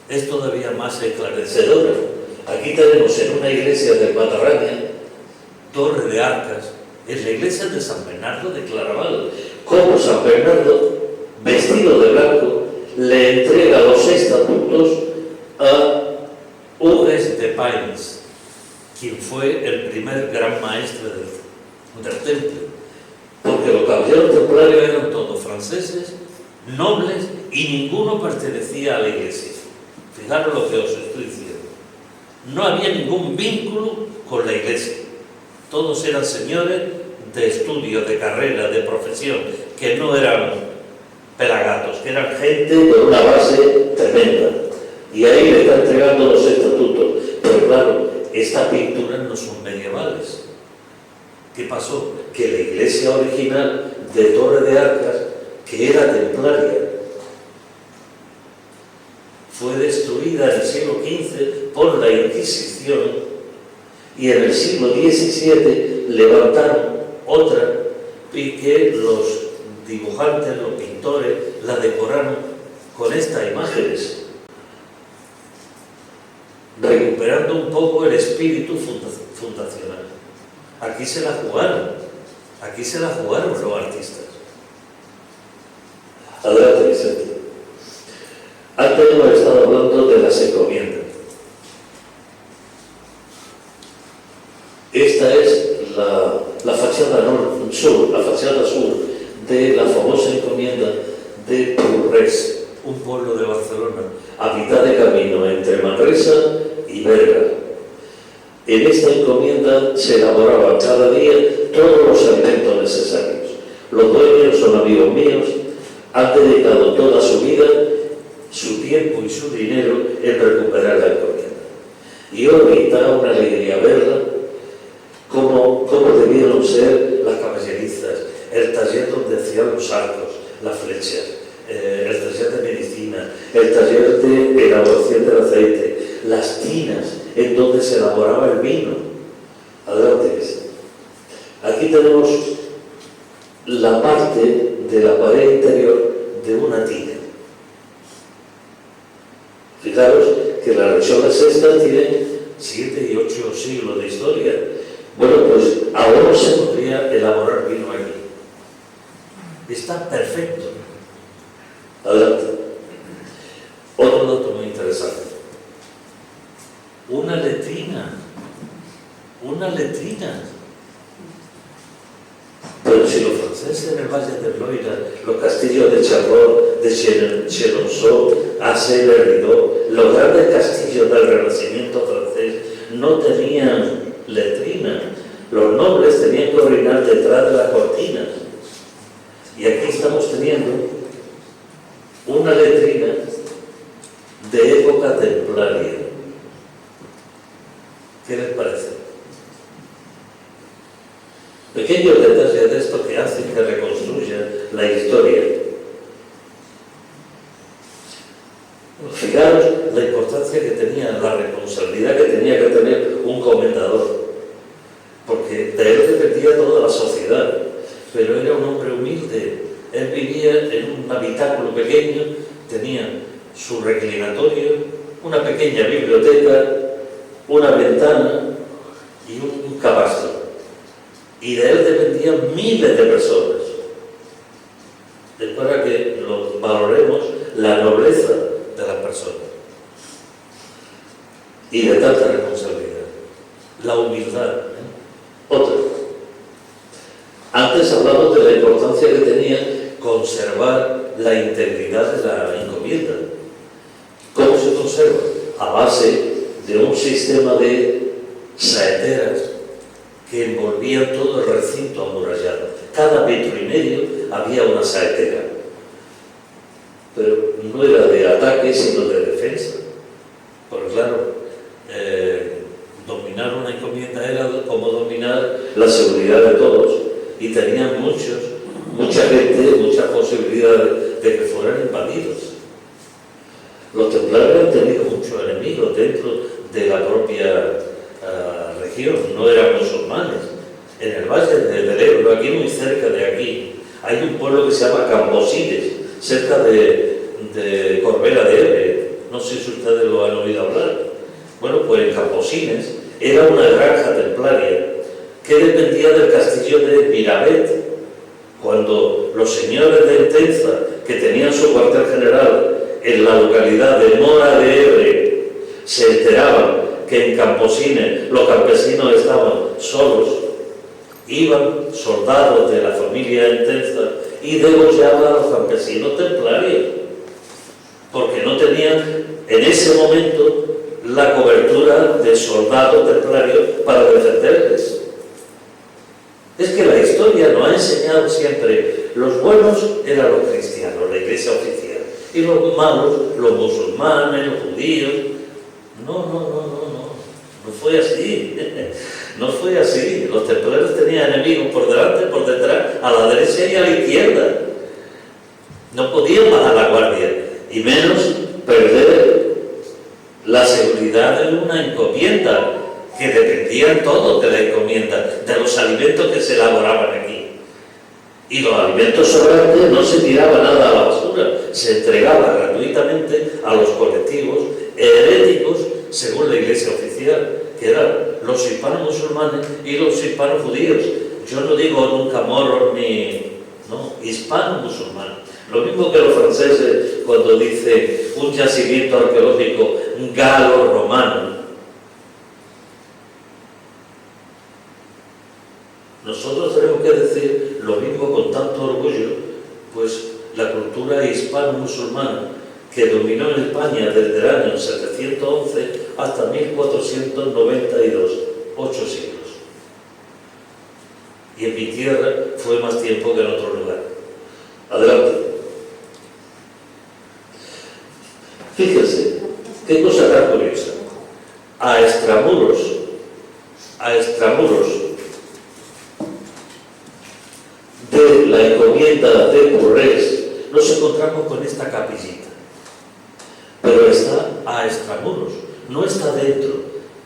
es todavía más esclarecedora. Aquí tenemos en una iglesia del Matarraña, Torre de Arcas, en la iglesia de San Bernardo de Claraval, como San Bernardo, vestido de blanco, le entrega los estatutos a Hugues de Payns, quien fue el primer gran maestre del templo, porque los caballeros templarios eran todos franceses, nobles, y ninguno pertenecía a la iglesia. Fijaros lo que os estoy diciendo. No había ningún vínculo con la iglesia. Todos eran señores de estudio, de carrera, de profesión, que no eran pelagatos, que eran gente con una base tremenda. Y ahí le está entregando los estatutos. Pero claro, estas pinturas no son medievales. ¿Qué pasó? Que la iglesia original de Torre de Arcas, que era templaria, fue destruida en el siglo XV por la Inquisición, y en el siglo XVII levantaron otra, y que los dibujantes, los pintores, la decoraron con estas imágenes, recuperando un poco el espíritu fundacional. Aquí se la jugaron los artistas. Adelante, Vicente. Antes hemos estado hablando de las encomiendas. Esta es la fachada sur, la fachada sur de la famosa encomienda de Purrés, un pueblo de Barcelona, a mitad de camino entre Manresa y Berga. En esta encomienda se elaboraban cada día todos los alimentos necesarios. Los dueños son amigos míos, han dedicado toda su vida, su tiempo y su dinero en recuperar la encomienda. Y hoy da una alegría verla, cómo debieron ser las caballerizas, el taller donde hacían los arcos, las flechas, el taller de medicina, el taller de elaboración del aceite, las tinas en donde se elaboraba el vino. Adelante. Aquí tenemos la parte de la pared interior de una tina. Fijaros que la región de Sesta tiene 7 y 8 siglos de historia. Bueno, pues ahora se podría elaborar vino aquí. Está perfecto. Adelante. Otro dato muy interesante. Una letrina. Pero si los franceses en el Valle del Loira, los castillos de Charlot, de Chenonceau, Assel, Rideau, los grandes castillos del Renacimiento francés no tenían letrina. Los nobles tenían que orinar detrás de las cortinas. Y aquí estamos teniendo una letrina de época templaria. ¿Qué les parece? Pequeños detalles de esto que hacen que reconstruya la historia. Fijaros la importancia que tenía, la responsabilidad que tenía que tener un comendador, porque de él dependía toda la sociedad, pero era un hombre humilde. Él vivía en un habitáculo pequeño tenía su reclinatorio, una pequeña biblioteca, una ventana y un camastro. Y de él dependían miles de personas. Es para que valoremos la nobleza de las personas y de tanta responsabilidad. La humildad. Otra. Antes hablamos de la importancia que tenía conservar la integridad de la encomienda. ¿Cómo se conserva? A base de un sistema de saeteras que envolvían todo el recinto amurallado. Cada metro y medio había una saetera. Pero no era de ataque, sino de defensa. Porque claro, dominar una encomienda era como dominar la seguridad de todos. Y tenían mucha gente, muchas posibilidades de que fueran invadidos. Los templarios han tenido muchos enemigos dentro de la propia región, no eran musulmanes. En el valle del Ebro, aquí muy cerca de aquí, hay un pueblo que se llama Camposines, cerca de Corbera de Ebre. No sé si ustedes lo han oído hablar. Bueno, pues en Camposines era una granja templaria que dependía del castillo de Miravet. Cuando los señores de Entenza, que tenían su cuartel general en la localidad de Mora de Ebre, se enteraban que en Camposines los campesinos estaban solos, iban soldados de la familia Entenza y degollaban a los campesinos templarios, porque no tenían en ese momento la cobertura de soldados templarios para defenderles. Es que la historia nos ha enseñado siempre, los buenos eran los cristianos, la iglesia oficial, y los malos, los musulmanes, los judíos. No fue así. No fue así. Los templarios tenían enemigos por delante, por detrás, a la derecha y a la izquierda. No podían bajar la guardia, y menos perder la seguridad de una encomienda, que dependían todos de la encomienda, de los alimentos que se elaboraban aquí. Y los alimentos sobrantes no se tiraba nada a la basura, se entregaba gratuitamente a los colectivos heréticos según la iglesia oficial, que eran los hispanos musulmanes y los hispanos judíos. Yo no digo nunca moros ni... no, hispanos musulmanes. Lo mismo que los franceses cuando dicen un yacimiento arqueológico galo-romano. Nosotros tenemos que decir lo mismo con tanto orgullo, pues la cultura hispano-musulmana que dominó en España desde el año 711 hasta 1492, 8 siglos. Y en mi tierra fue más tiempo que en otro lugar. Adelante. Fíjense, qué cosa tan curiosa. A extramuros de la encomienda de Purrés nos encontramos con esta capillita, pero está a extramuros, no está dentro,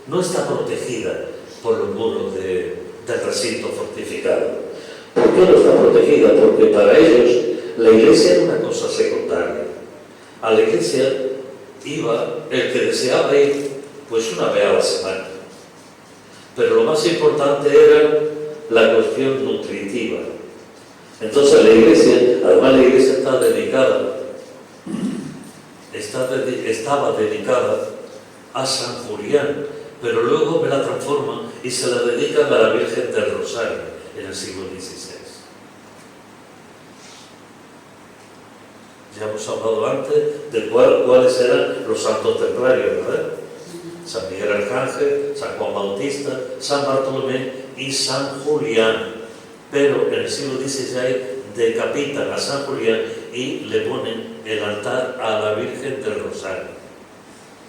no está protegida por los muros del recinto fortificado. ¿Por qué no está protegida? Porque para ellos la iglesia era una cosa secundaria. A la iglesia iba el que deseaba ir pues una vez a la semana, pero lo más importante era la cuestión nutritiva. Entonces la iglesia, además la iglesia estaba dedicada a San Julián, pero luego me la transforman y se la dedican a la Virgen del Rosario en el siglo XVI. Ya hemos hablado antes de cuáles eran los santos templarios, ¿verdad? San Miguel Arcángel, San Juan Bautista, San Bartolomé y San Julián. Pero en el siglo XVI decapitan a San Julián y le ponen el altar a la Virgen del Rosario.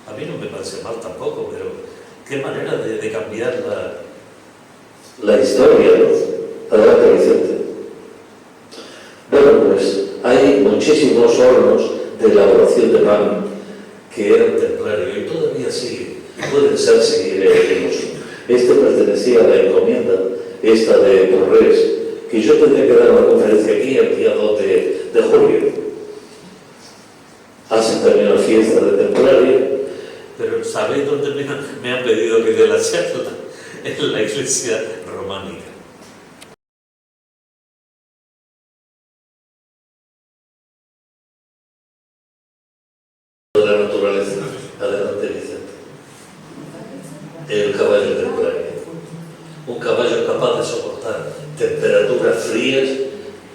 A mí no me parece mal tampoco, pero qué manera de cambiar la historia, ¿no? Adelante, Vicente. Bueno, pues hay muchísimos hornos de elaboración de pan que eran templarios y todavía siguen, pueden ser seguir en uso. Este pertenecía a la encomienda, esta de Purrés, que yo tendría que dar una conferencia aquí el día 2 de julio. ¿sabéis dónde me han pedido que dé la charla? En la iglesia románica. De la naturaleza. Adelante, Vicente. El caballo templario. Un caballo capaz de soportar temperaturas frías,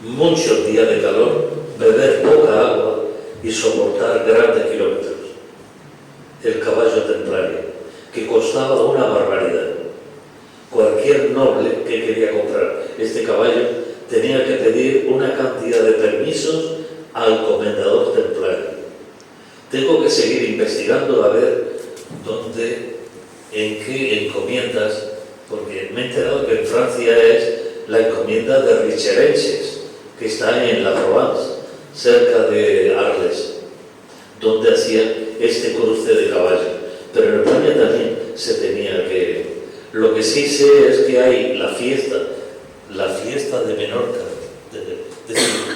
muchos días de calor, beber poca agua y soportar grandes kilómetros. El caballo templario, que costaba una barbaridad. Cualquier noble que quería comprar este caballo tenía que pedir una cantidad de permisos al comendador templario. Tengo que seguir investigando a ver dónde, en qué encomiendas, porque me he enterado que en Francia es la encomienda de Richerenses, que está en la Provence, cerca de Arles, donde hacían este cruce de caballos. Pero en España también se tenía que... Lo que sí sé es que hay la fiesta de Menorca.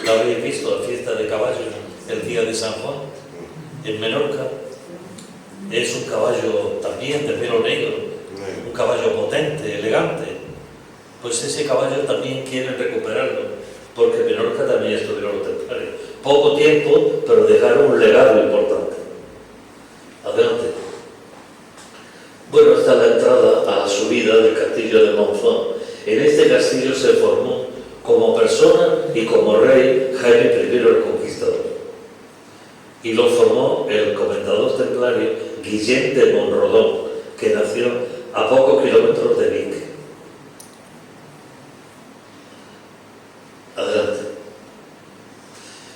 ¿La habéis visto? La fiesta de caballos el día de San Juan, en Menorca. Es un caballo también de pelo negro, un caballo potente, elegante. Pues ese caballo también quieren recuperarlo, porque Menorca también estuvieron los templarios. Poco tiempo, pero dejaron un legado importante. Adelante. Bueno, esta es la entrada a la subida del castillo de Montfort. En este castillo se formó como persona y como rey Jaime I el Conquistador. Y lo formó el comendador templario Guillén de Monrodon, que nació a pocos kilómetros de Vic. Adelante.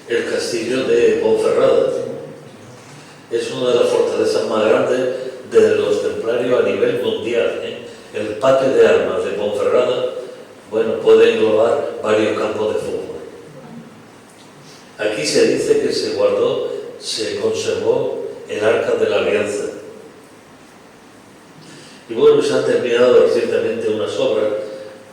El castillo de Ponferrada es una de las fortalezas más grandes de los templarios a nivel mundial. El patio de armas de Ponferrada, bueno, puede englobar varios campos de fútbol. Aquí se dice que se guardó, se conservó el Arca de la Alianza. Y bueno, se han terminado recientemente unas obras,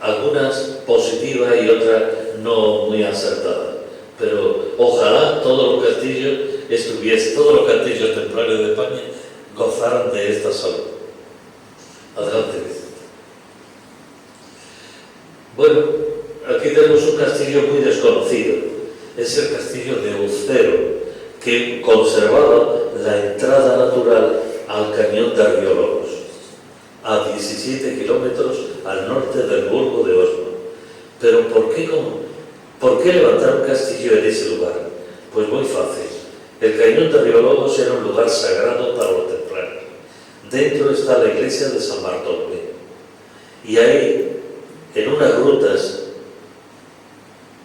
algunas positivas y otras no muy acertadas. Pero ojalá todos los castillos templarios de España gozaran de esta salud. Adelante, Vicente. Bueno, aquí tenemos un castillo muy desconocido. Es el castillo de Ucero, que conservaba la entrada natural al cañón de Arriologos, a 17 kilómetros al norte del burgo de Osma. Pero ¿por qué levantar un castillo en ese lugar? Pues muy fácil. El cañón de Arriologos era un lugar sagrado para los templarios. Dentro está la iglesia de San Bartolomé. Y ahí, en unas grutas,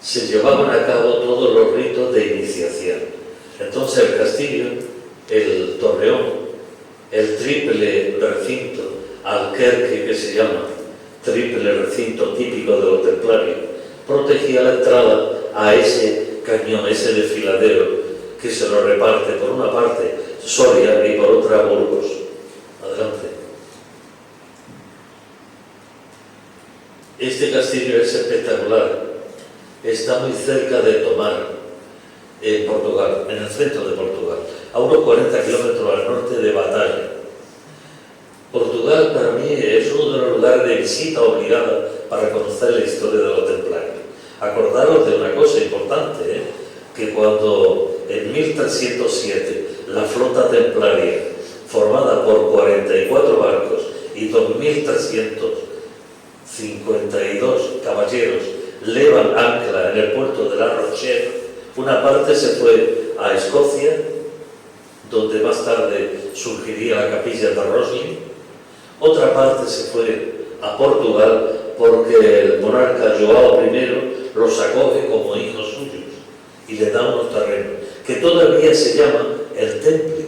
se llevaban a cabo todos los ritos de iniciación. Entonces el castillo, el torreón, el triple recinto, alquerque que se llama, triple recinto típico de los templarios, protegía la entrada a ese cañón, ese desfiladero, que se lo reparte por una parte Soria y por otra Burgos. Adelante. Este castillo es espectacular. Está muy cerca de Tomar, en Portugal, en el centro de Portugal, a unos 40 kilómetros al norte de Batalla. Portugal para mí es uno de los lugares de visita obligada para conocer la historia de los templarios. Acordaros de una cosa importante, que cuando en 1307 la flota templaria, formada por 44 barcos y 2.352 caballeros, levan ancla en el puerto de La Rochelle, una parte se fue a Escocia, donde más tarde surgiría la capilla de Rosslyn, otra parte se fue a Portugal porque el monarca João I los acoge como hijos suyos y le da unos terrenos que todavía se llama el Temple.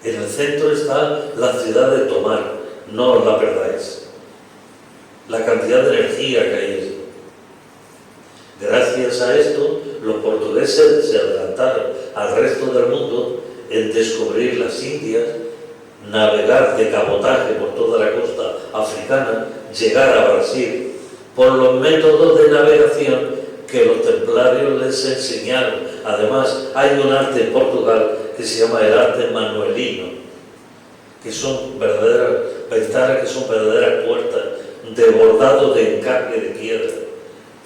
En el centro está la ciudad de Tomar, no os la perdáis. La cantidad de energía que hay. Gracias a esto, los portugueses se adelantaron al resto del mundo en descubrir las Indias, navegar de cabotaje por toda la costa africana, llegar a Brasil, por los métodos de navegación que los templarios les enseñaron. Además, hay un arte en Portugal que se llama el arte manuelino, que son verdaderas ventanas, que son verdaderas puertas, de bordado de encaje de piedra,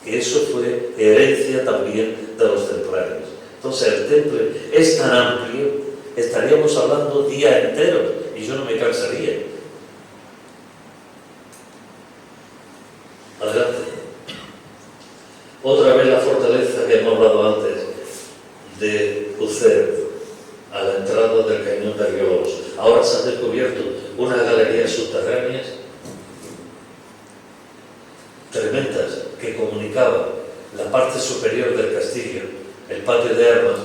que eso fue herencia también de los templarios. Entonces el temple es tan amplio, estaríamos hablando días enteros y yo no me cansaría. Adelante. Otra vez la fortaleza que hemos hablado antes de Ucero, a la entrada del cañón de Río Lobos. Ahora se han descubierto unas galerías subterráneas tremendas que comunicaban la parte superior del castillo, el patio de armas,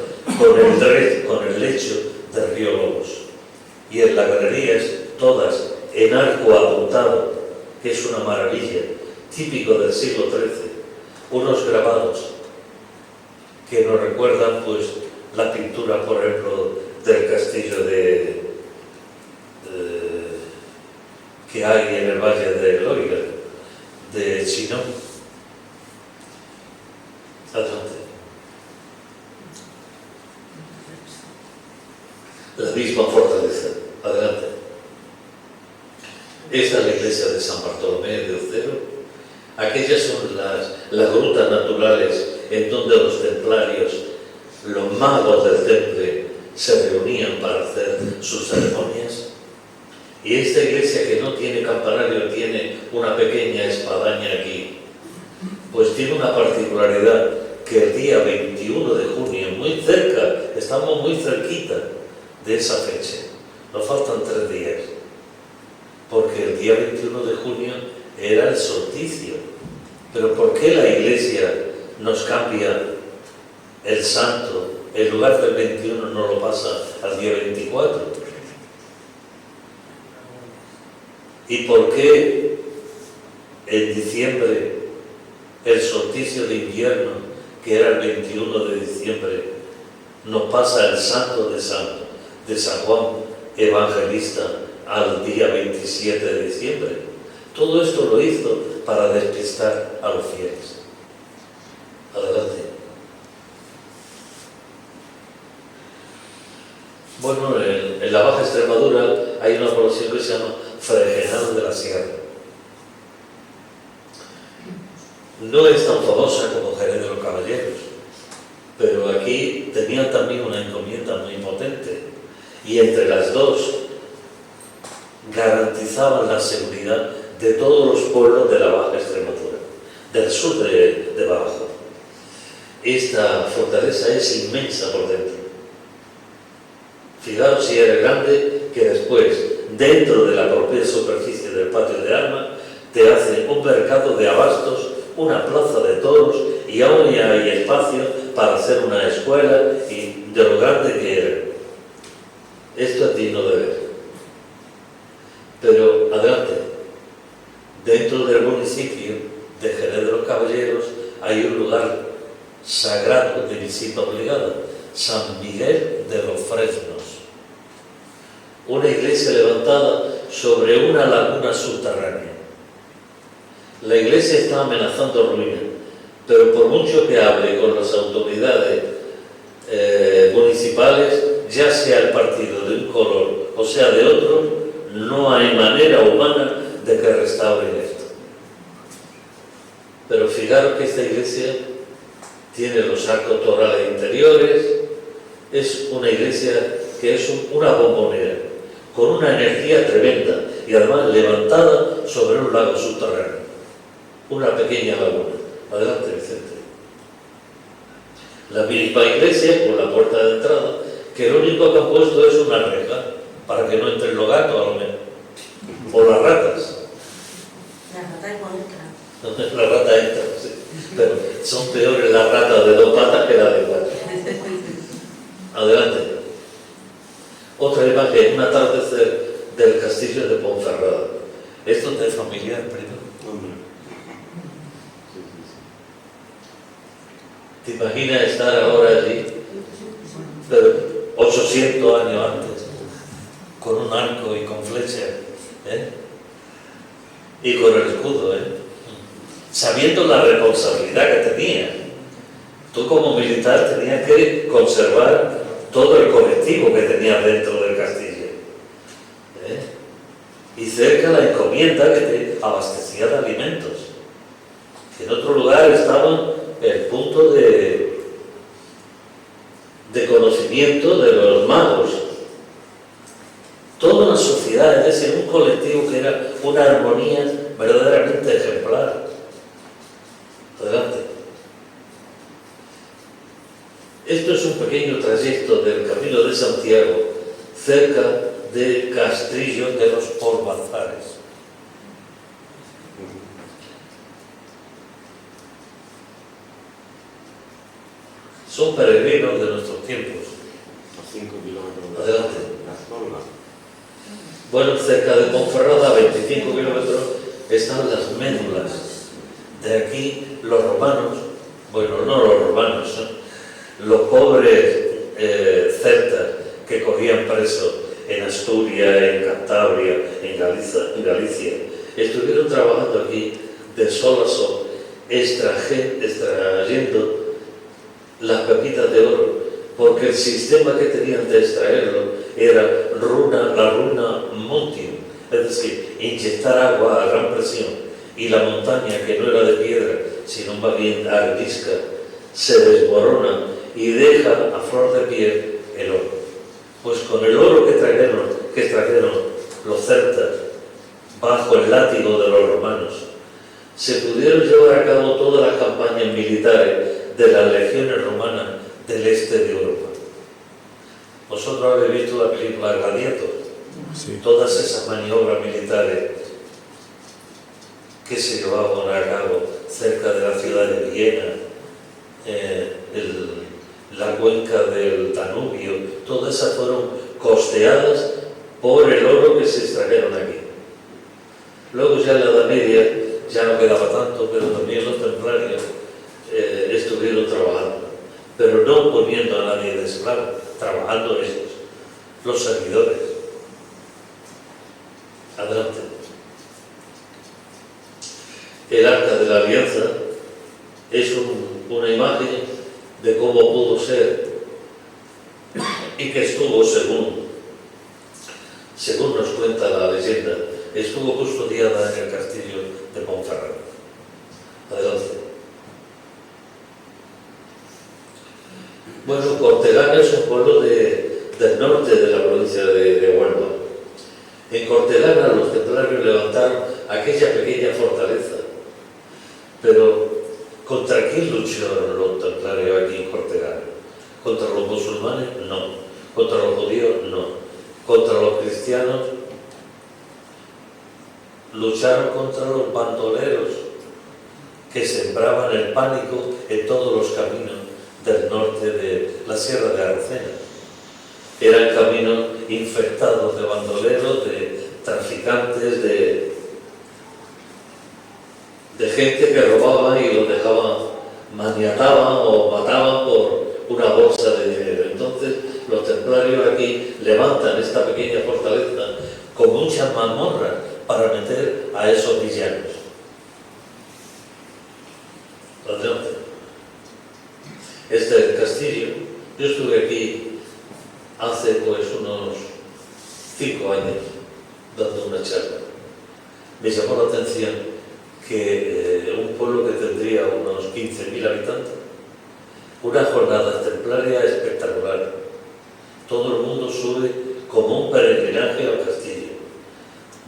con el lecho del Río Lobos. Y en las galerías, todas en arco apuntado, que es una maravilla, típico del siglo XIII, unos grabados que nos recuerdan pues la pintura, por ejemplo, del castillo que hay en el Valle de Loira, de Chinon. Adelante. La misma fortaleza. Adelante. Esta es la iglesia de San Bartolomé de Ucero. Aquellas son las grutas naturales en donde los templarios, los magos del temple, se reunían para hacer sus ceremonias. Y esta iglesia, que no tiene campanario, tiene una pequeña espadaña aquí, pues tiene una particularidad, que el día 21 de junio, muy cerca, estamos muy cerquita de esa fecha, nos faltan 3 días, porque el día 21 de junio era el solsticio. Pero ¿por qué la iglesia nos cambia el santo? En lugar del 21 no lo pasa al día 24. ¿Y por qué en diciembre el solsticio de invierno, que era el 21 de diciembre, nos pasa el santo de San Juan Evangelista al día 27 de diciembre? Todo esto lo hizo para despistar a los fieles. Adelante. Bueno, en la Baja Extremadura hay una población que se llama Fregenal de la Sierra. No es tan famosa como Jerez de los Caballeros, pero aquí tenían también una encomienda muy potente, y entre las dos garantizaban la seguridad de todos los pueblos de la Baja Extremadura, del sur de Badajoz. Esta fortaleza es inmensa por dentro. Fijaos si era grande, que después, dentro de la propia superficie del patio de armas, te hace un mercado de abastos, una plaza de toros, y aún hay espacio para hacer una escuela, y de lo grande que era. Esto es digno de ver. Pero adelante, dentro del municipio de Jerez de los Caballeros hay un lugar sagrado de visita obligada, San Miguel de los Fresnos. Una iglesia levantada sobre una laguna subterránea. La iglesia está amenazando ruina, pero por mucho que hable con las autoridades municipales, ya sea el partido de un color o sea de otro, no hay manera humana de que restauren esto. Pero fijaros que esta iglesia tiene los arcos torales interiores, es una iglesia que es una bombonera, con una energía tremenda y además levantada sobre un lago subterráneo, una pequeña laguna. Adelante, Vicente. La misma iglesia, con la puerta de entrada, que lo único que han puesto es una reja para que no entren los gatos, a lo menos, o las ratas. La rata igual entra. La rata entra, sí. Pero son peores las ratas de 2 patas que las de 4. Adelante. Otra imagen, un atardecer del castillo de Ponferrada. ¿Esto te es familiar, primo? Hombre. ¿Te imaginas estar ahora allí, pero 800 años antes, con un arco y con flecha, y con el escudo, sabiendo la responsabilidad que tenía? Tú como militar tenías que conservar todo el colectivo que tenías dentro del castillo, cerca la encomienda que te abastecía de alimentos. En otro lugar estaba el punto de conocimiento de los magos. Toda una sociedad, es decir, un colectivo que era una armonía verdaderamente ejemplar. Adelante. Esto es un pequeño trayecto del Camino de Santiago, cerca de Castrillo de los Porbazares. Son peregrinos de nuestros tiempos. A 5 kilómetros. Adelante. La zona. Bueno, cerca de Ponferrada, a 25 kilómetros, están las Médulas. De aquí los romanos, bueno, no los romanos, los pobres celtas que cogían presos en Asturias, en Cantabria, en Galicia, estuvieron trabajando aquí de sol a sol, extrayendo las pepitas de oro, porque el sistema que tenían de extraerlo era la runa montium, es decir, inyectar agua a gran presión, y la montaña, que no era de piedra, sino más bien arenisca, se desmorona y deja a flor de piel el oro. Pues con el oro que trajeron los celtas bajo el látigo de los romanos, se pudieron llevar a cabo todas las campañas militares de las legiones romanas del este de Europa. Vosotros habéis visto la película Gladiator, Sí. todas esas maniobras militares que se llevaban a cabo cerca de la ciudad de Viena, la cuenca del Danubio, todas esas fueron costeadas por el oro que se extrajeron aquí. Luego ya en la Edad Media ya no quedaba tanto, pero también los templarios estuvieron trabajando, pero no poniendo a nadie de esclavo, trabajando ellos, los servidores. Adelante. El Arca de la Alianza es una imagen de cómo pudo ser y que estuvo, según nos cuenta la leyenda, estuvo custodiada en el castillo de Ponferrada. Adelante. Bueno, Cortegana es un pueblo del norte de la provincia de Huelva. En Cortegana los templarios levantaron aquella pequeña fortaleza, pero ¿contra quién lucharon los templarios aquí en Cortegana? ¿Contra los musulmanes? No. ¿Contra los judíos? No. ¿Contra los cristianos? Lucharon contra los bandoleros que sembraban el pánico en todos los caminos del norte de la Sierra de Aracena. Eran caminos infectados de bandoleros, de traficantes, de gente que robaba y los dejaban, maniataban o mataban por una bolsa de dinero. Entonces los templarios aquí levantan esta pequeña fortaleza con muchas mazmorras para meter a esos villanos. Adelante. Este es el castillo. Yo estuve aquí hace pues unos 5 años dando una charla. Me llamó la atención que un pueblo que tendría unos 15.000 habitantes, una jornada templaria espectacular. Todo el mundo sube como un peregrinaje al castillo.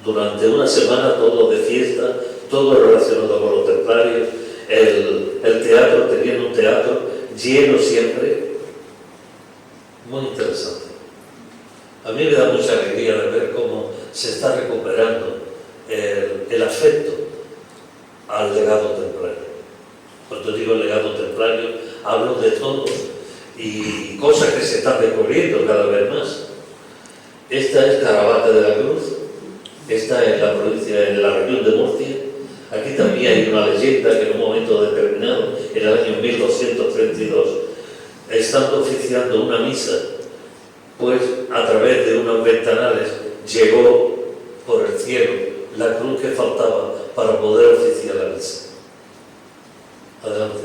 Durante una semana todo de fiesta, todo relacionado con los templarios. El teatro, tenían un teatro lleno siempre, muy interesante. A mí me da mucha alegría de ver cómo se está recuperando el afecto al legado templario. Cuando digo legado templario, hablo de todo y cosas que se están descubriendo cada vez más. Esta es Caravaca de la Cruz, esta es la provincia, en la región de Murcia. Aquí también hay una leyenda que en un momento determinado, en el año 1232, estando oficiando una misa, pues a través de unos ventanales llegó por el cielo la cruz que faltaba para poder oficiar la misa. Adelante.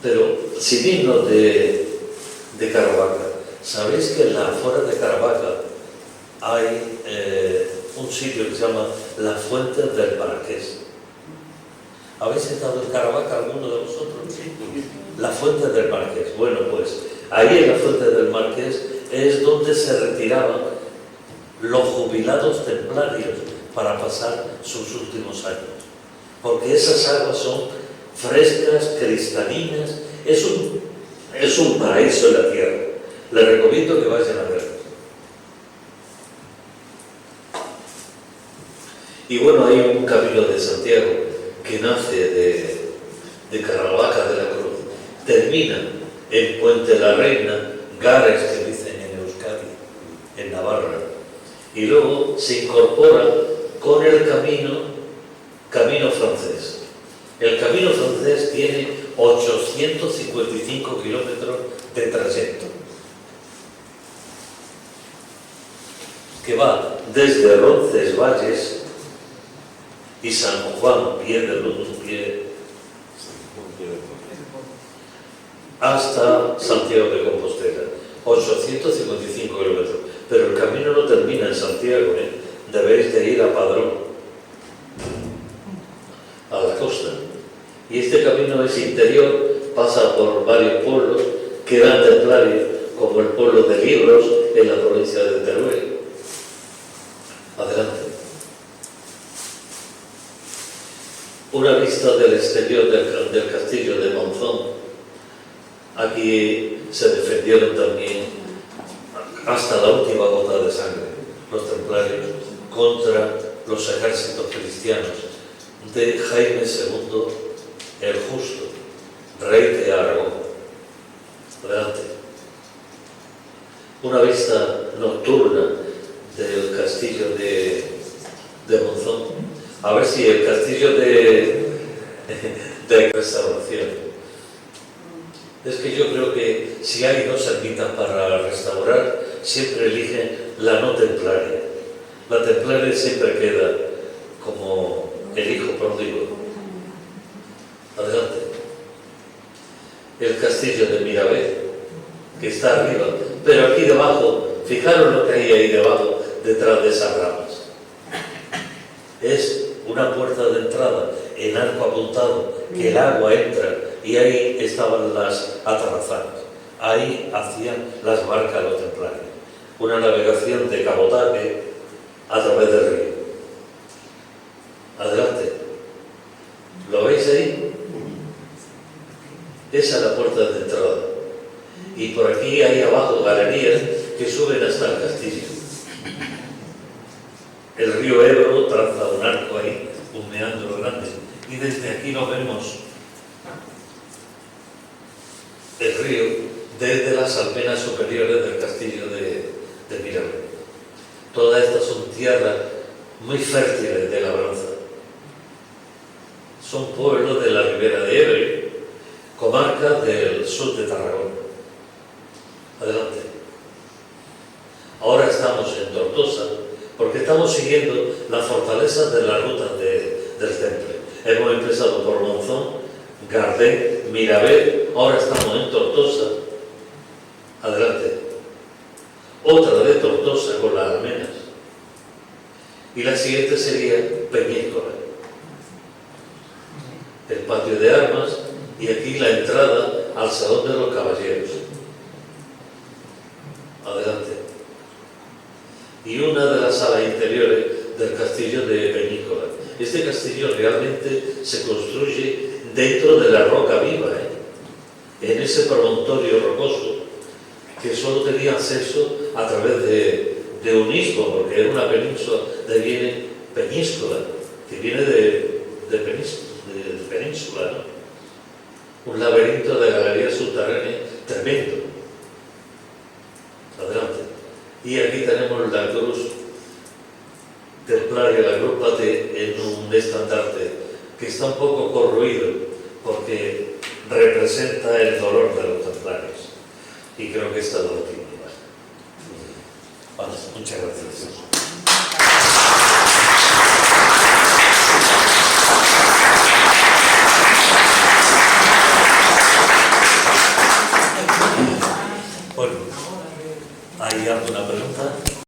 Pero sin irnos de Caravaca, ¿sabéis que en las afueras de Caravaca hay un sitio que se llama La Fuente del Marqués. ¿Habéis estado en Caravaca alguno de vosotros? La Fuente del Marqués. Bueno, pues ahí en la Fuente del Marqués es donde se retiraban los jubilados templarios para pasar sus últimos años. Porque esas aguas son frescas, cristalinas, es un paraíso en la tierra. Les recomiendo que vayan a verlo. Y bueno, hay un camino de Santiago que nace de Caravaca de la Cruz, termina en Puente la Reina, Gares, que dicen en Euskadi, en Navarra, y luego se incorpora con el camino francés. El camino francés tiene 855 kilómetros de trayecto, que va desde Roncesvalles y San Juan, pie de hasta Santiago de Compostela, 855 kilómetros. Pero el camino no termina en Santiago, debéis de ir a Padrón, a la costa. Y este camino es interior, pasa por varios pueblos que eran templarios, como el pueblo de Libros, en la provincia de Teruel. Adelante. Una vista del exterior del castillo de Monzón. Aquí se defendieron también hasta la última gota de sangre los templarios contra los ejércitos cristianos de Jaime II el Justo, rey de Aragón. Adelante. Una vista nocturna del castillo de Monzón. A ver si el castillo de restauración. Es que yo creo que si hay dos ermitas para restaurar, siempre eligen la no templaria. La templaria siempre queda como el hijo pródigo. Adelante. El castillo de Mirabé, que está arriba, pero aquí debajo, fijaros lo que hay ahí debajo, detrás de esas ramas. Es una puerta de entrada en arco apuntado, que el agua entra, y ahí estaban las atarazanas. Ahí hacían las barcas los templarios. Una navegación de cabotaje a través del río. Adelante. ¿Lo veis ahí? Esa es la puerta de entrada. Y por aquí hay abajo galerías que suben hasta el castillo. El río Ebro traza un arco ahí, un meandro grande. Y desde aquí lo vemos el río desde las almenas superiores del castillo de Mirabé. Todas estas son tierras muy fértiles de labranza. Son pueblos de la ribera de Ebro, comarca del sur de Tarragona. Adelante. Ahora estamos en Tortosa porque estamos siguiendo las fortalezas de la ruta del Temple. Hemos empezado por Monzón, Gardén, Mirabé, ahora estamos en Tortosa. Adelante. Otra de Tortosa con las almenas. Y la siguiente sería Peñíscola. El patio de armas y aquí la entrada al Salón de los Caballeros. Adelante. Y una de las salas interiores del castillo de Peñíscola. Este castillo realmente se construye dentro de la roca viva, en ese promontorio rocoso que solo tenía acceso a través de un istmo, porque era una península, de viene Peñíscola, que viene de península, ¿no? Un laberinto de galerías subterráneas tremendo. Adelante. Y aquí tenemos la cruz templaria, la cruz Pate, en un estandarte que está un poco corroído porque representa el dolor de los templarios. Y creo que esta es la última imagen. Vale, muchas gracias. Bueno, ¿hay alguna pregunta?